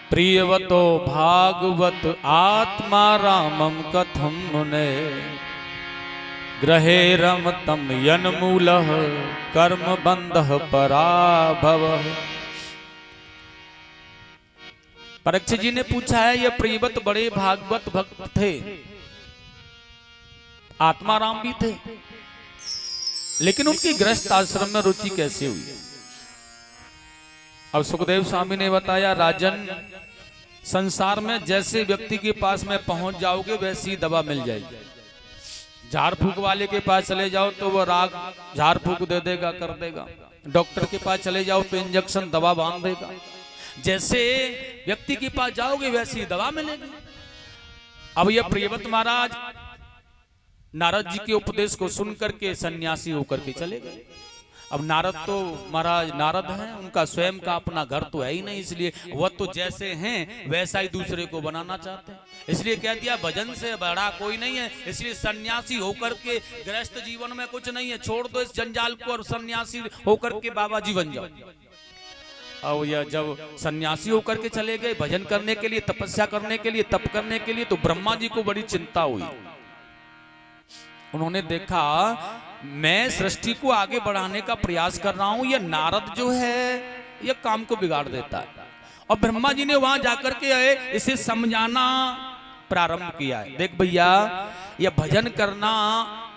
प्रियवतो भागवत आत्मा रामम कथम मुने ग्रहे रमतम यन्मूलः कर्म बंधः पराभव। परीक्षित जी ने पूछा है, ये प्रियवत बड़े भागवत भक्त थे, आत्माराम भी थे, लेकिन उनकी गृहस्थ आश्रम में रुचि कैसे हुई? अब सुखदेव स्वामी ने बताया, राजन संसार में जैसे व्यक्ति के पास में पहुंच जाओगे वैसी दवा मिल जाएगी। झाड़ फूक वाले के पास चले जाओ तो वो राग झाड़ फूक दे देगा, कर देगा। डॉक्टर के पास चले जाओ तो इंजेक्शन दवा बांध देगा। जैसे व्यक्ति के पास जाओगे वैसी दवा मिलेगी। अब ये प्रियव्रत महाराज नारद जी के उपदेश को सुन करके सन्यासी होकर के चले गए। अब नारद तो महाराज नारद हैं, उनका स्वयं का अपना घर तो है ही नहीं, इसलिए वह तो जैसे हैं वैसा ही दूसरे को बनाना चाहते हैं। इसलिए कह दिया भजन से बड़ा कोई नहीं है, इसलिए सन्यासी होकर के गृहस्थ जीवन में कुछ नहीं है, छोड़ दो इस जंजाल को और सन्यासी होकर के बाबा जी बन जाओ। अब यह जब सन्यासी होकर के चले गए भजन करने के लिए, तपस्या करने के लिए, तप करने के लिए, तो ब्रह्मा जी को बड़ी चिंता हुई। उन्होंने देखा मैं सृष्टि को आगे बढ़ाने का प्रयास कर रहा हूं, यह नारद जो है यह काम को बिगाड़ देता है। और ब्रह्मा जी ने वहां जाकर के इसे समझाना प्रारंभ किया है। देख भैया, यह भजन करना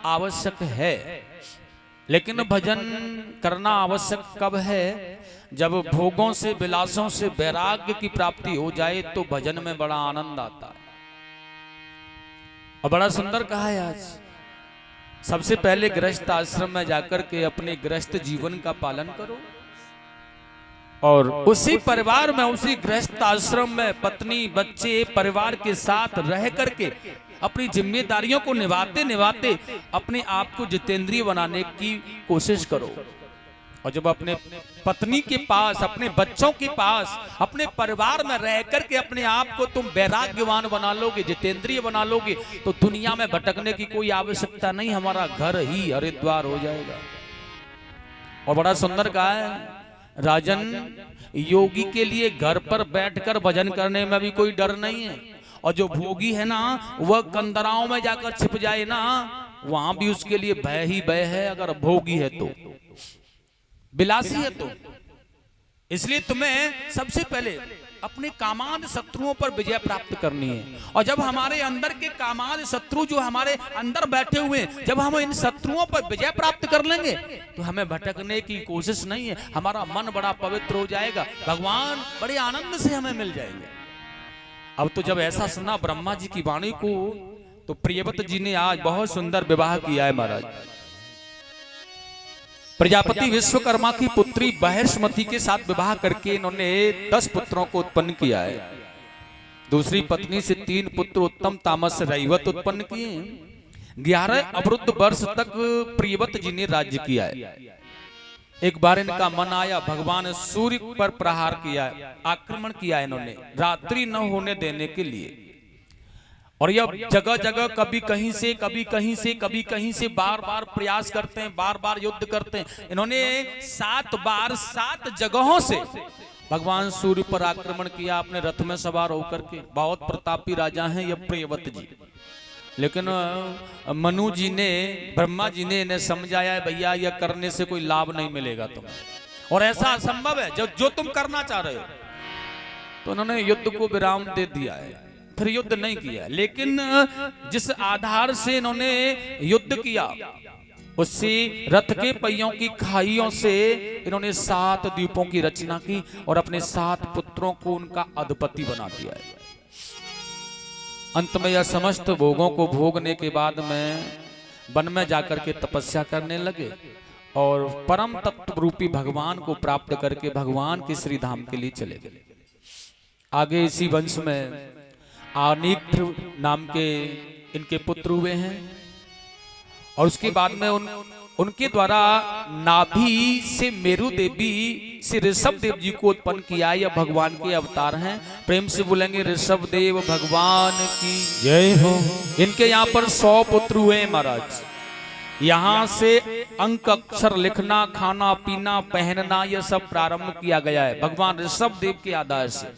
आवश्यक है, लेकिन भजन करना आवश्यक कब है? जब भोगों से विलासों से वैराग्य की प्राप्ति हो जाए तो भजन में बड़ा आनंद आता है। और बड़ा सुंदर कहा है आज, सबसे पहले गृहस्थ आश्रम में जाकर के अपने गृहस्थ जीवन का पालन करो, और उसी परिवार में, उसी गृहस्थ आश्रम में पत्नी बच्चे परिवार के साथ रह करके अपनी जिम्मेदारियों को निभाते निभाते अपने आप को जितेंद्रिय बनाने की कोशिश करो। और जब अपने पत्नी के पास, अपने बच्चों के पास, अपने परिवार में रह करके अपने आप को तुम वैराग्यवान बना लोगे, जितेंद्रिय बना लोगे, तो दुनिया में भटकने की कोई आवश्यकता नहीं, हमारा घर ही हरिद्वार हो जाएगा। और बड़ा सुंदर कहा है, राजन योगी के लिए घर पर बैठकर भजन करने में भी कोई डर नहीं है, और जो भोगी है ना वह कंदराओं में जाकर छिप जाए ना, वहां भी उसके लिए भय ही भय है, अगर भोगी है तो, विलासी है तो। इसलिए तुम्हें सबसे पहले अपने कामाद शत्रुओं पर विजय प्राप्त करनी है। और जब हमारे अंदर के कामाद शत्रु जो हमारे अंदर बैठे हुए हैं, जब हम इन शत्रुओं पर विजय प्राप्त कर लेंगे तो हमें भटकने की कोशिश नहीं है, हमारा मन बड़ा पवित्र हो जाएगा, भगवान बड़े आनंद से हमें मिल जाएंगे। अब तो जब ऐसा सुना ब्रह्मा जी की वाणी को, तो प्रियव्रत जी ने आज बहुत सुंदर विवाह किया है महाराज। प्रजापति विश्वकर्मा की पुत्री बृहस्पति के साथ विवाह करके इन्होंने 10 पुत्रों को उत्पन्न किया है। दूसरी पत्नी से 3 पुत्र उत्तम तामस रैवत उत्पन्न किए। 11 अवरुद्ध वर्ष तक प्रियव्रत जी ने राज्य किया है। एक बार इनका मन आया, भगवान सूर्य पर प्रहार किया, आक्रमण किया इन्होंने रात्रि न होने देने के लिए। और यह जगह जगह कभी कहीं से, कभी कहीं से, कभी कहीं से बार बार प्रयास करते हैं, बार बार युद्ध करते हैं। इन्होंने 7 बार 7 जगहों से भगवान सूर्य पर आक्रमण किया अपने रथ में सवार होकर के। बहुत प्रतापी राजा हैं ये प्रियव्रत जी। लेकिन मनु जी ने, ब्रह्मा जी ने इन्हें समझाया है, भैया यह करने से कोई लाभ नहीं मिलेगा तुम्हें, और ऐसा असंभव है जो तुम करना चाह रहे हो। तो उन्होंने युद्ध को विराम दे दिया है, फिर युद्ध नहीं किया। लेकिन जिस आधार से इन्होंने युद्ध किया, उसी रथ के पहियों की खाइयों से इन्होंने 7 द्वीपों की रचना की और अपने 7 पुत्रों को उनका अधिपति बना दिया है। अंत में यह समस्त भोगों को भोगने के बाद में वन में जाकर के तपस्या करने लगे और परम तत्व रूपी भगवान को प्राप्त करके भगवान के श्री धाम के लिए चले गए। आगे इसी वंश में आनीक्ष नाम के इनके पुत्र हुए हैं, और उसके बाद में उनके द्वारा नाभि से मेरु देवी से ऋषभ देव जी को उत्पन्न किया। यह भगवान के अवतार हैं। प्रेम से बोलेंगे ऋषभ देव भगवान की जय हो। इनके यहाँ पर 100 पुत्र हुए महाराज। यहाँ से अंक अक्षर लिखना, खाना पीना, पहनना, यह सब प्रारंभ किया गया है भगवान ऋषभ देव के आधार से।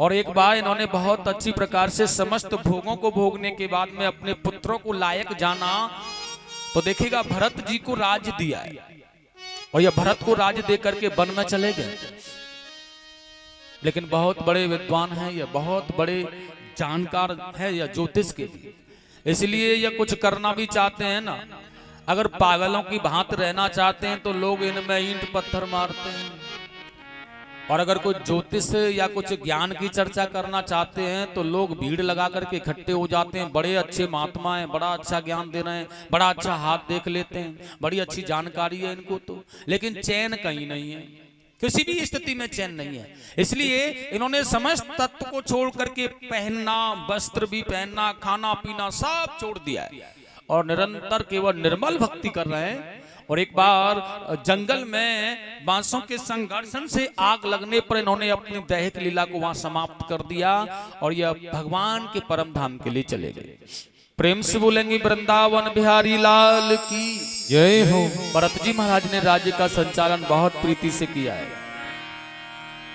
और एक बार इन्होंने बहुत अच्छी प्रकार से समस्त भोगों को भोगने के बाद में अपने पुत्रों को लायक जाना, तो देखिएगा भरत जी को राज्य दिया है और यह भरत को राज्य दे करके वन में चले गए। लेकिन बहुत बड़े विद्वान हैं, यह बहुत बड़े जानकार है, यह ज्योतिष के लिए, इसलिए यह कुछ करना भी चाहते हैं ना, अगर पागलों की भांति रहना चाहते हैं तो लोग इनमें ईंट पत्थर मारते हैं, और अगर कोई ज्योतिष या कुछ ज्ञान की चर्चा करना चाहते हैं तो लोग भीड़ लगा करके इकट्ठे हो जाते हैं। बड़े अच्छे महात्मा हैं, बड़ा अच्छा ज्ञान दे रहे हैं, बड़ा अच्छा हाथ देख लेते हैं, बड़ी अच्छी जानकारी है इनको तो, लेकिन चैन कहीं नहीं है, किसी भी स्थिति में चैन नहीं है। इसलिए इन्होंने समस्त तत्व को छोड़ करके पहनना, वस्त्र भी पहनना, खाना पीना सब छोड़ दिया है और निरंतर केवल निर्मल भक्ति कर रहे हैं। और एक बार जंगल में बांसों के संघर्षण से आग लगने पर इन्होंने अपनी दैहिक लीला को वहां समाप्त कर दिया और यह भगवान के परम धाम के लिए चले गए। प्रेम से बोलेंगे वृंदावन बिहारी लाल की जय हो। भरत जी महाराज ने राज्य का संचालन बहुत प्रीति से किया है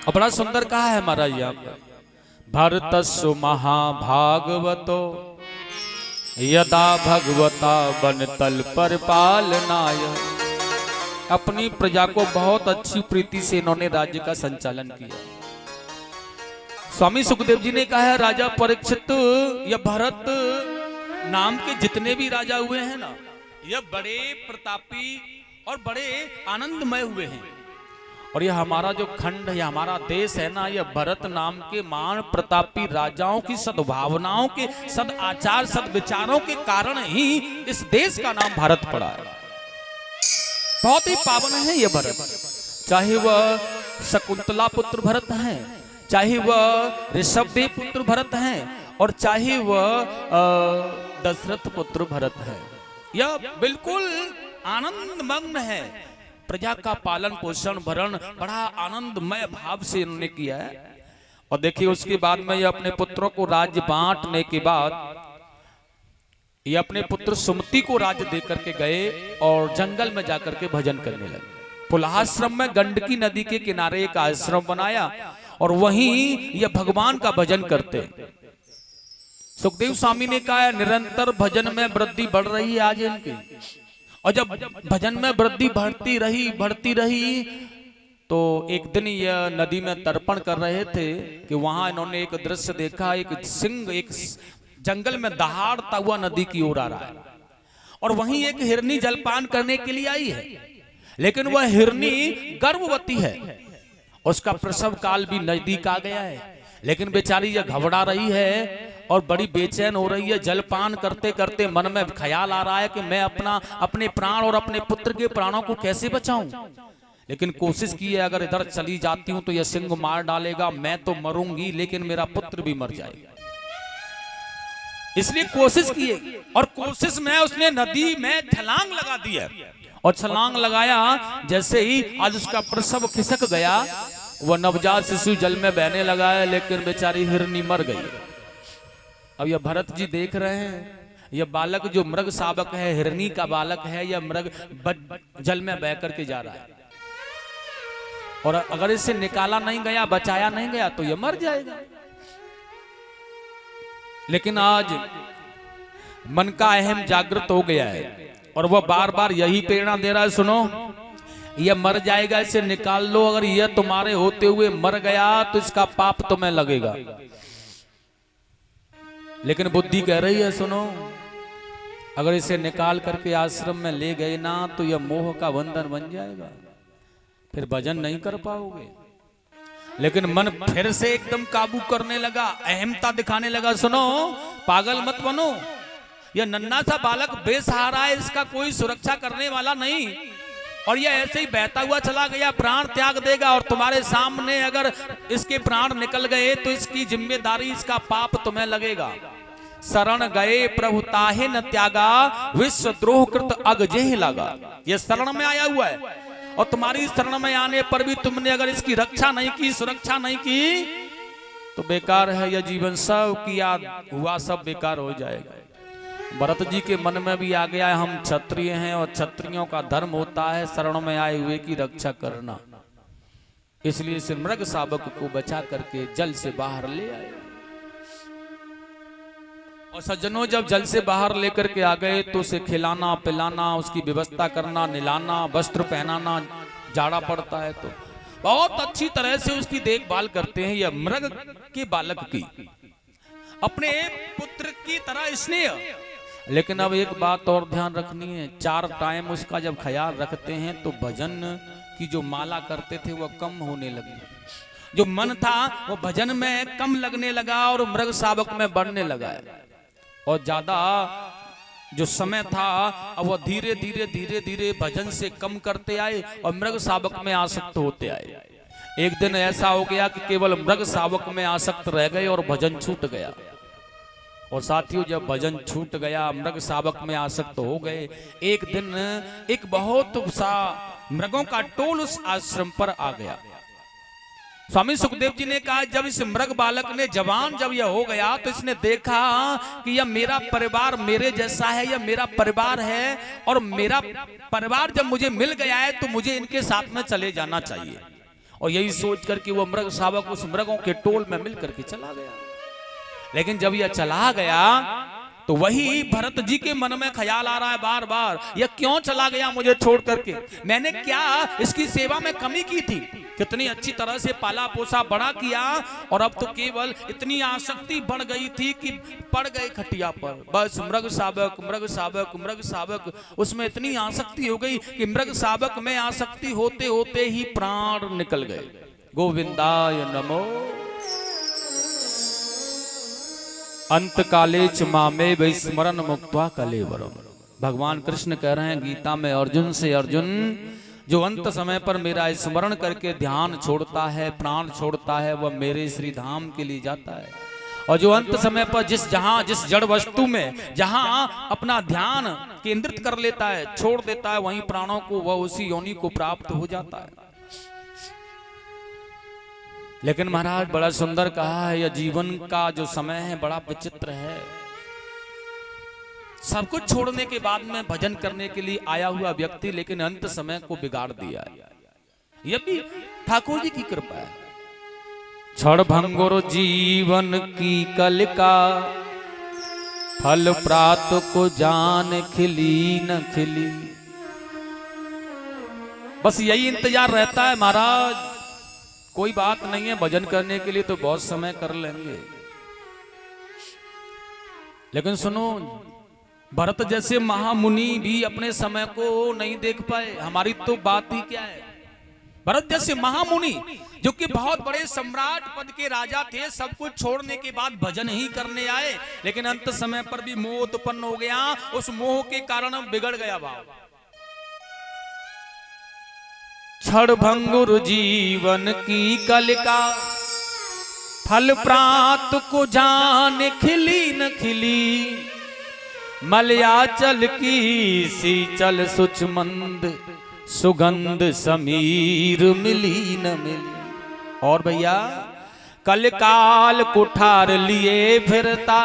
और बड़ा सुंदर कहा है महाराज यहाँ पर, भरतस्सु महाभागवतो यदा भगवता बन तल पर पालनाय। अपनी प्रजा को बहुत अच्छी प्रीति से इन्होंने राज्य का संचालन किया। स्वामी सुखदेव जी ने कहा है, राजा परीक्षित, यह भरत नाम के जितने भी राजा हुए हैं ना, यह बड़े प्रतापी और बड़े आनंदमय हुए हैं, और यह हमारा जो खंड है, हमारा देश है ना, यह भरत नाम के महान प्रतापी राजाओं की सद्भावनाओं के, सद आचार, सद विचारों के कारण ही इस देश का नाम भारत पड़ा है। बहुत ही पावन है यह भरत, चाहे वह शकुंतला पुत्र भरत हैं, चाहे वह ऋषभदेव पुत्र भरत हैं, और चाहे वह दशरथ पुत्र भरत है। यह बिल्कुल आनंदमग्न है, प्रजा का पालन पोषण भरण बड़ा आनंदमय भाव से इन्होंने किया है। और देखिए उसके बाद में ये अपने पुत्रों को राज्य बांटने के बाद ये अपने पुत्र सुमति को राज्य दे करके गए और जंगल में जाकर के भजन करने लगे। पुलाश्रम में गंडकी नदी के किनारे एक आश्रम बनाया और वहीं ये भगवान का भजन करते। सुखदेव स्वामी ने कहा, निरंतर भजन में वृद्धि बढ़ रही है आज इनकी, और जब भजन में वृद्धि बढ़ती रही तो एक दिन यह नदी में तर्पण कर रहे थे कि वहां इन्होंने एक दृश्य देखा, एक सिंह एक जंगल में दहाड़ता हुआ नदी की ओर आ रहा है और वहीं एक हिरनी जलपान करने के लिए आई है, लेकिन वह हिरनी गर्भवती है, उसका प्रसव काल भी नजदीक आ गया है, लेकिन बेचारी यह घबरा रही है और बड़ी बेचैन हो रही है। जलपान करते करते मन में ख्याल आ रहा है कि मैं अपने प्राण और अपने पुत्र के प्राणों को कैसे बचाऊं, लेकिन कोशिश की है अगर इधर चली जाती हूं तो यह सिंह मार डालेगा, मैं तो मरूंगी लेकिन मेरा पुत्र भी मर जाएगा। इसलिए कोशिश की है और कोशिश में उसने नदी में छलांग लगा दी है और छलांग लगाया, जैसे ही आज उसका प्रसव खिसक गया, वह नवजात शिशु जल में बहने लगा है, लेकिन बेचारी हिरनी मर गई। अब यह भरत जी देख रहे हैं, यह बालक जो मृग शावक है, हिरनी का बालक है, यह मृग जल में बह करके जा रहा है और अगर इसे निकाला नहीं गया, बचाया नहीं गया तो यह मर जाएगा। लेकिन आज मन का अहम जागृत हो गया है और वह बार बार यही प्रेरणा दे रहा है, सुनो यह मर जाएगा, इसे निकाल लो, अगर यह तुम्हारे होते हुए मर गया तो इसका पाप तुम्हें लगेगा। लेकिन बुद्धि कह रही है, सुनो अगर इसे निकाल करके आश्रम में ले गए ना तो यह मोह का बंधन बन जाएगा, फिर भजन नहीं कर पाओगे। लेकिन मन फिर से एकदम काबू करने लगा, अहमता दिखाने लगा, सुनो पागल मत बनो, यह नन्हा सा बालक बेसहारा है, इसका कोई सुरक्षा करने वाला नहीं, और यह ऐसे ही बहता हुआ चला गया, प्राण त्याग देगा, और तुम्हारे सामने अगर इसके प्राण निकल गए तो इसकी जिम्मेदारी, इसका पाप तुम्हें लगेगा। शरण गए प्रभु ताहे न त्यागा, विश्व द्रोह कृत अगजेह लगा। यह शरण में आया हुआ है और तुम्हारी शरण में आने पर भी तुमने अगर इसकी रक्षा नहीं की, सुरक्षा नहीं की, तो बेकार है यह जीवन, सब किया हुआ सब बेकार हो जाएगा। भरत जी के मन में भी आ गया, हम क्षत्रिय हैं और क्षत्रियों का धर्म होता है शरण में आए हुए की रक्षा करना। इसलिए इस मृग शावक को बचा करके जल से बाहर ले आए। और सज्जनों जब जल से बाहर लेकर के आ गए तो उसे खिलाना पिलाना, उसकी व्यवस्था करना, नहलाना, वस्त्र पहनाना, जाड़ा पड़ता है तो बहुत अच्छी तरह से उसकी देखभाल करते हैं। यह मृग के बालक की अपने पुत्र की तरह स्नेह। लेकिन अब एक बात और ध्यान रखनी है, 4 टाइम उसका जब ख्याल रखते हैं तो भजन की जो माला करते थे वह कम होने लगी, जो मन था वो भजन में कम लगने लगा और मृग शावक में बढ़ने लगा है। और ज्यादा जो समय था अब वह धीरे धीरे धीरे धीरे भजन से कम करते आए और मृग शावक में आसक्त होते आए। एक दिन ऐसा हो गया कि केवल मृग शावक में आसक्त रह गए और भजन छूट गया। और साथियों जब भजन छूट गया, मृग शावक में आसक्त हो गए, एक दिन एक बहुत सा मृगों का टोल उस आश्रम पर आ गया। स्वामी सुखदेव जी ने कहा जब इस मृग बालक ने जवान जब यह हो गया तो इसने देखा कि यह मेरा परिवार मेरे जैसा है, यह मेरा परिवार है और मेरा परिवार जब मुझे मिल गया है तो मुझे इनके साथ में चले जाना चाहिए। और यही सोच कर कि वह मृग शावक उस मृगों के टोल में मिल करके चला गया। लेकिन जब यह चला गया तो वही भरत जी के मन में ख्याल आ रहा है बार बार, यह क्यों चला गया मुझे छोड़ करके, मैंने क्या इसकी सेवा में कमी की थी, कितनी अच्छी तरह से पाला पोसा बड़ा किया और अब तो केवल इतनी आसक्ति बढ़ गई थी कि पड़ गए खटिया पर, बस मृग शावक मृग शावक मृग शावक। उसमें इतनी आसक्ति हो गई कि मृग शावक में आसक्ति होते होते ही प्राण निकल गए। गोविंदाय नमो। अंत काले च मामे विस्मरण मुक्त्वा कलेवरम। भगवान कृष्ण कह रहे हैं गीता में अर्जुन से, अर्जुन जो अंत समय पर मेरा स्मरण करके ध्यान छोड़ता है, प्राण छोड़ता है, वह मेरे श्री धाम के लिए जाता है। और जो अंत समय पर जिस जड़ वस्तु में जहां अपना ध्यान केंद्रित कर लेता है, छोड़ देता है, वहीं प्राणों को वह उसी योनि को प्राप्त हो जाता है। लेकिन महाराज बड़ा सुंदर कहा है, यह जीवन का जो समय है बड़ा विचित्र है। सब कुछ छोड़ने के बाद में भजन करने के लिए आया हुआ व्यक्ति लेकिन अंत समय को बिगाड़ दिया है। यह भी ठाकुर जी की कृपा है। क्षण भंगुर जीवन की कलिका, फल प्रात को जान खिली न खिली। बस यही इंतजार रहता है महाराज, कोई बात नहीं है, भजन करने के लिए तो बहुत समय कर लेंगे। लेकिन सुनो, भरत जैसे महामुनि भी अपने समय को नहीं देख पाए। हमारी तो बात ही क्या है, भरत जैसे महामुनि जो कि बहुत बड़े सम्राट पद के राजा थे, सब कुछ छोड़ने के बाद भजन ही करने आए, लेकिन अंत समय पर भी मोह उत्पन्न हो गया। उस मोह के कारण बिगड़ गया भाव। क्षण भंगुर जीवन की कलिका, फल प्रात को जान खिली न खिली। मलयाचल की सींचल सुचमंद, सुगंध समीर मिली न मिली। और भैया कल काल कुठार लिए फिरता,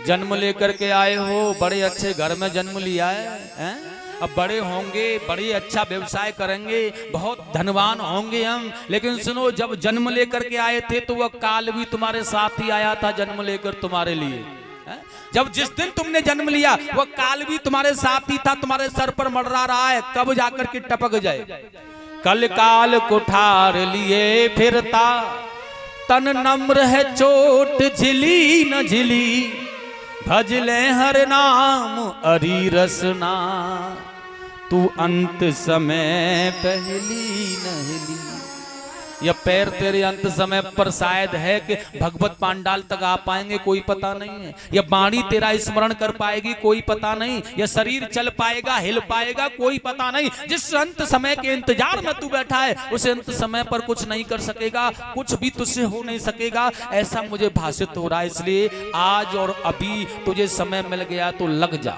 जन्म लेकर के आए हो, बड़े अच्छे घर में जन्म लिया है, अब बड़े होंगे, बड़ी अच्छा व्यवसाय करेंगे, बहुत धनवान होंगे हम। लेकिन सुनो, जब जन्म लेकर के आए थे तो वह काल भी तुम्हारे साथ ही आया था जन्म लेकर तुम्हारे लिए। जब जिस दिन तुमने जन्म लिया वह काल भी तुम्हारे साथ ही था, तुम्हारे सर पर मंडरा रहा है, कब जाकर के टपक जाए। कल काल कुठार लिए फिरता, तन नम्र है चोट झिली न झिली। भजले हर नाम अरी रसना, तू अंत समय पहली नहली। यह पैर तेरे अंत समय पर शायद है कि भगवत पांडाल तक आ पाएंगे, कोई पता नहीं है। यह वाणी तेरा स्मरण कर पाएगी, कोई पता नहीं। यह शरीर चल पाएगा, हिल पाएगा, कोई पता नहीं। जिस अंत समय के इंतजार में तू बैठा है उस अंत समय पर कुछ नहीं कर सकेगा, कुछ भी तुझसे हो नहीं सकेगा, ऐसा मुझे भाषित हो रहा है। इसलिए आज और अभी तुझे समय मिल गया तो लग जा,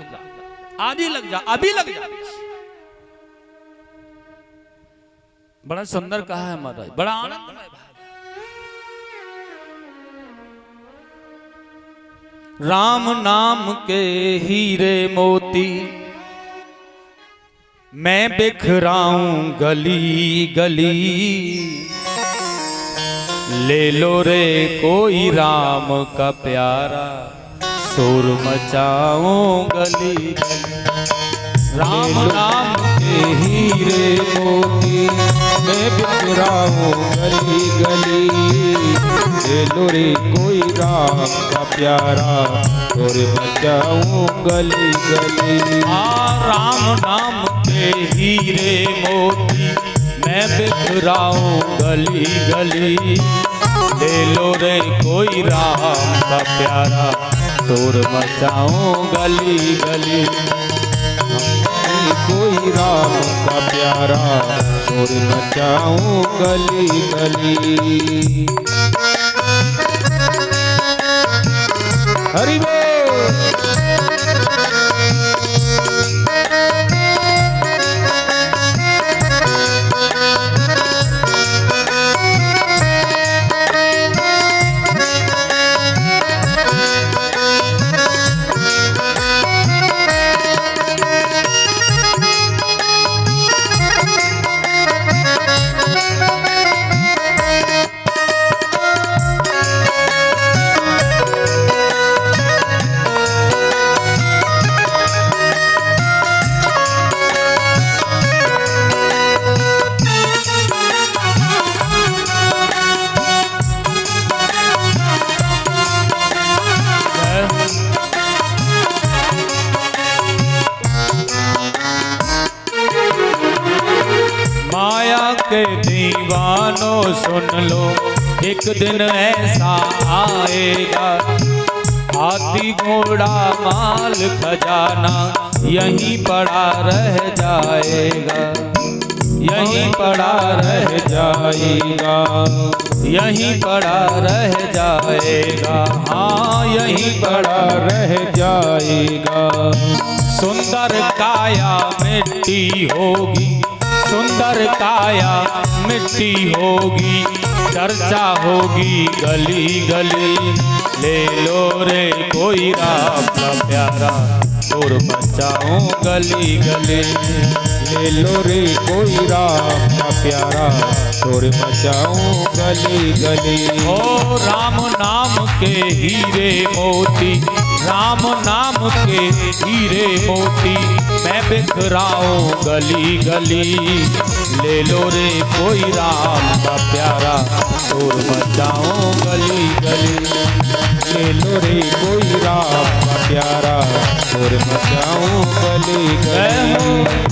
आज ही लग जा, अभी लग जा। बड़ा सुंदर कहा है महाराज, बड़ा आनंद है। राम नाम के हीरे मोती, मैं बिखराऊं गली गली, ले लो रे कोई राम का प्यारा, शोर मचाऊं गली गली। राम नाम के हीरे मोती मैं बिखराऊं गली गली, ले लो रे कोई राम का प्यारा, और बचाऊं गली गली। राम नाम के हीरे मोती मैं बिखराऊं गली गली, ले लो रे कोई राम का प्यारा, शोर मचाऊं गली गली। कोई राम का प्यारा, शोर मचाऊं गली गली। हरि बोल। माया के दीवानों सुन लो, एक दिन ऐसा आएगा, हाथी घोड़ा माल खजाना यहीं पड़ा रह जाएगा, यहीं पड़ा रह जाएगा, यहीं पड़ा रह जाएगा। हाँ यहीं पड़ा रह जाएगा। सुंदर काया मिट्टी होगी, सुंदर काया मिट्टी होगी, चर्चा होगी गली गली, ले लो रे कोई राम का प्यारा, शोर मचाऊं गली गली। ले लो रे कोई राम का प्यारा, शोर मचाऊं गली गली। ओ राम नाम के हीरे मोती, राम नाम के हीरे मोती मैं बिखराऊं गली गली, ले लो रे कोई राम का प्यारा, शोर मचाऊं गली गली। ले लो रे कोई राम का प्यारा, शोर मचाऊं गली गली।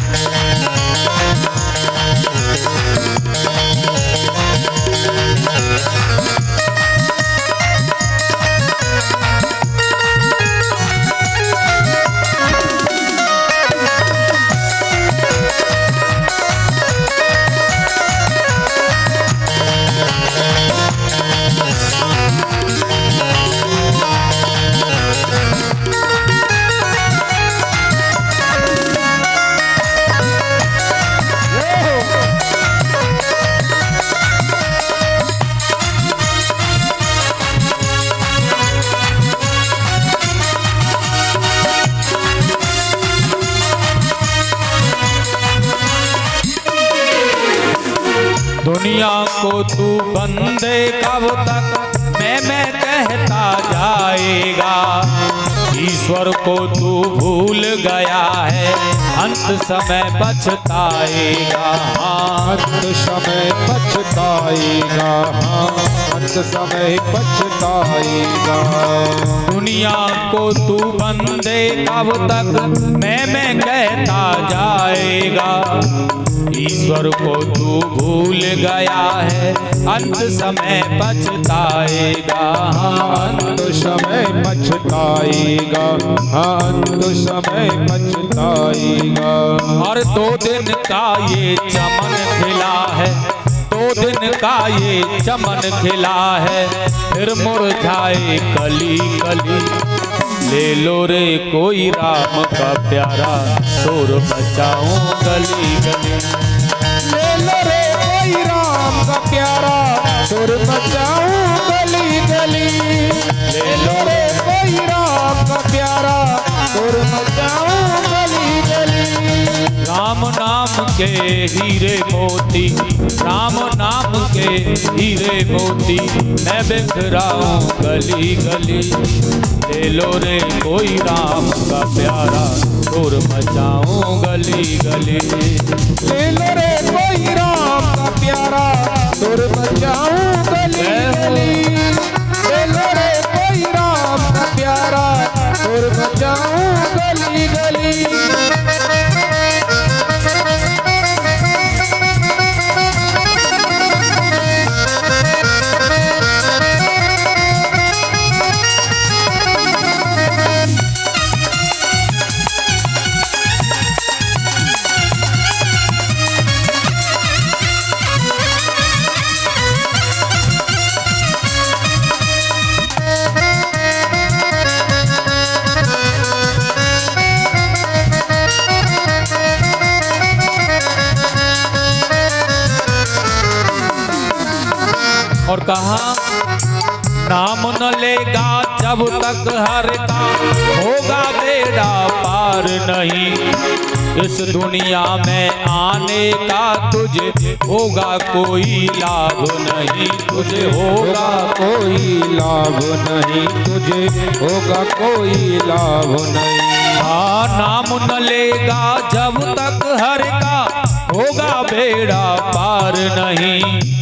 दुनिया को तू बंदे कब तक मैं कहता जाएगा, ईश्वर को तू भूल गया है, अंत समय पछताएगा। अंत समय पछताएगा, अंत समय पछताएगा। दुनिया को तू बंदे कब तक मैं कहता जाएगा, ईश्वर को तू भूल गया है, अंत समय पछताएगा। अंत समय पछताएगा, अंत समय पछताएगा। और 2 दिन का ये चमन खिला है, 2 दिन का ये चमन खिला है, फिर मुरझाए कली कली, ले लो रे कोई राम का प्यारा, शोर मचाऊं गली गली। ले लो रे कोई राम का प्यारा, शोर मचाऊं गली गली। ले लो रे कोई राम का प्यारा, शोर मचाऊं गली गली। राम नाम के हीरे मोती, राम नाम के हीरे मोती मैं बिखराऊं गली गली। ले लो रे कोई राम का प्यारा, शोर मचाऊं गली गली। ले लो रे कोई राम का प्यारा, शोर मचाऊं गली गली। ले लो रे कोई राम का प्यारा, शोर मचाऊं गली गली। और कहा नाम न लेगा जब तक हर का होगा बेड़ा पार नहीं। इस दुनिया में आने का तुझे होगा कोई लाभ नहीं, तुझे होगा कोई लाभ नहीं, तुझे होगा कोई लाभ नहीं। हाँ नाम न लेगा जब तक हर का होगा बेड़ा पार नहीं।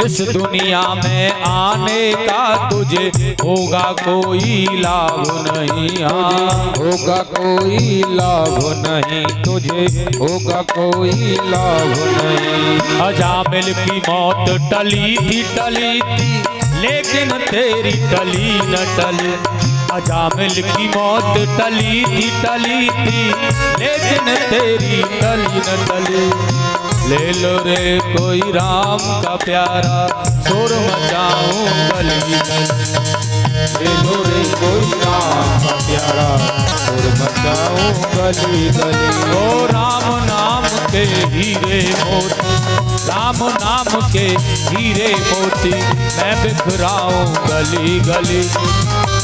इस दुनिया में आने का तुझे होगा कोई लाभ नहीं। हाँ होगा कोई लाभ नहीं, तुझे होगा कोई लाभ नहीं। अजामिल की मौत टली थी लेकिन तेरी टली न टली। अजामिल की मौत टली थी लेकिन तेरी टली न टली। ले लो रे कोई राम का प्यारा, शोर मचाऊं गली गली। ले लो रे कोई राम का प्यारा, शोर मचाऊं गली गली। ओ राम नाम के हीरे मोती, राम नाम के हीरे मोती मैं बिखराऊं गली गली।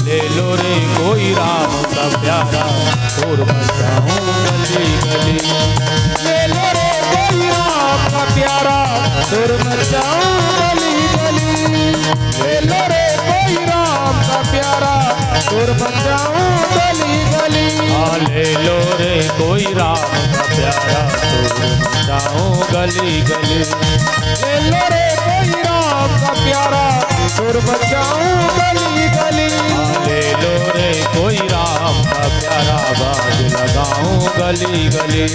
ले लो रे कोई राम का प्यारा, शोर मचाऊं गली गली। ले लो रे कोई राम का प्यारा, शोर मचाऊं गली गली। ले लो रे कोई राम का प्यारा, शोर मचाऊं गली गली। ले लो रे कोई राम का प्यारा, शोर मचाऊं गली गली। ले लो रे कोई राम का प्यारा, शोर मचाऊं गली गली। ले लो रे कोई राम का प्यारा, बाज लगाऊं गली गली।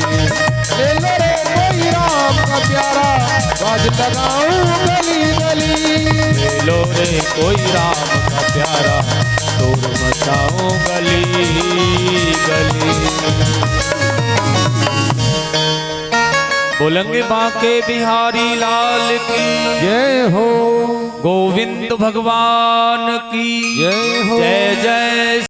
ले लो रे कोई राम का प्यारा, बाज लगाऊं गली गली। ले लो रे कोई राम का प्यारा, शोर मचाऊं गली गली। बोलेंगे बांके बिहारी लाल की जय हो, गोविंद भगवान की जय हो। जय जय।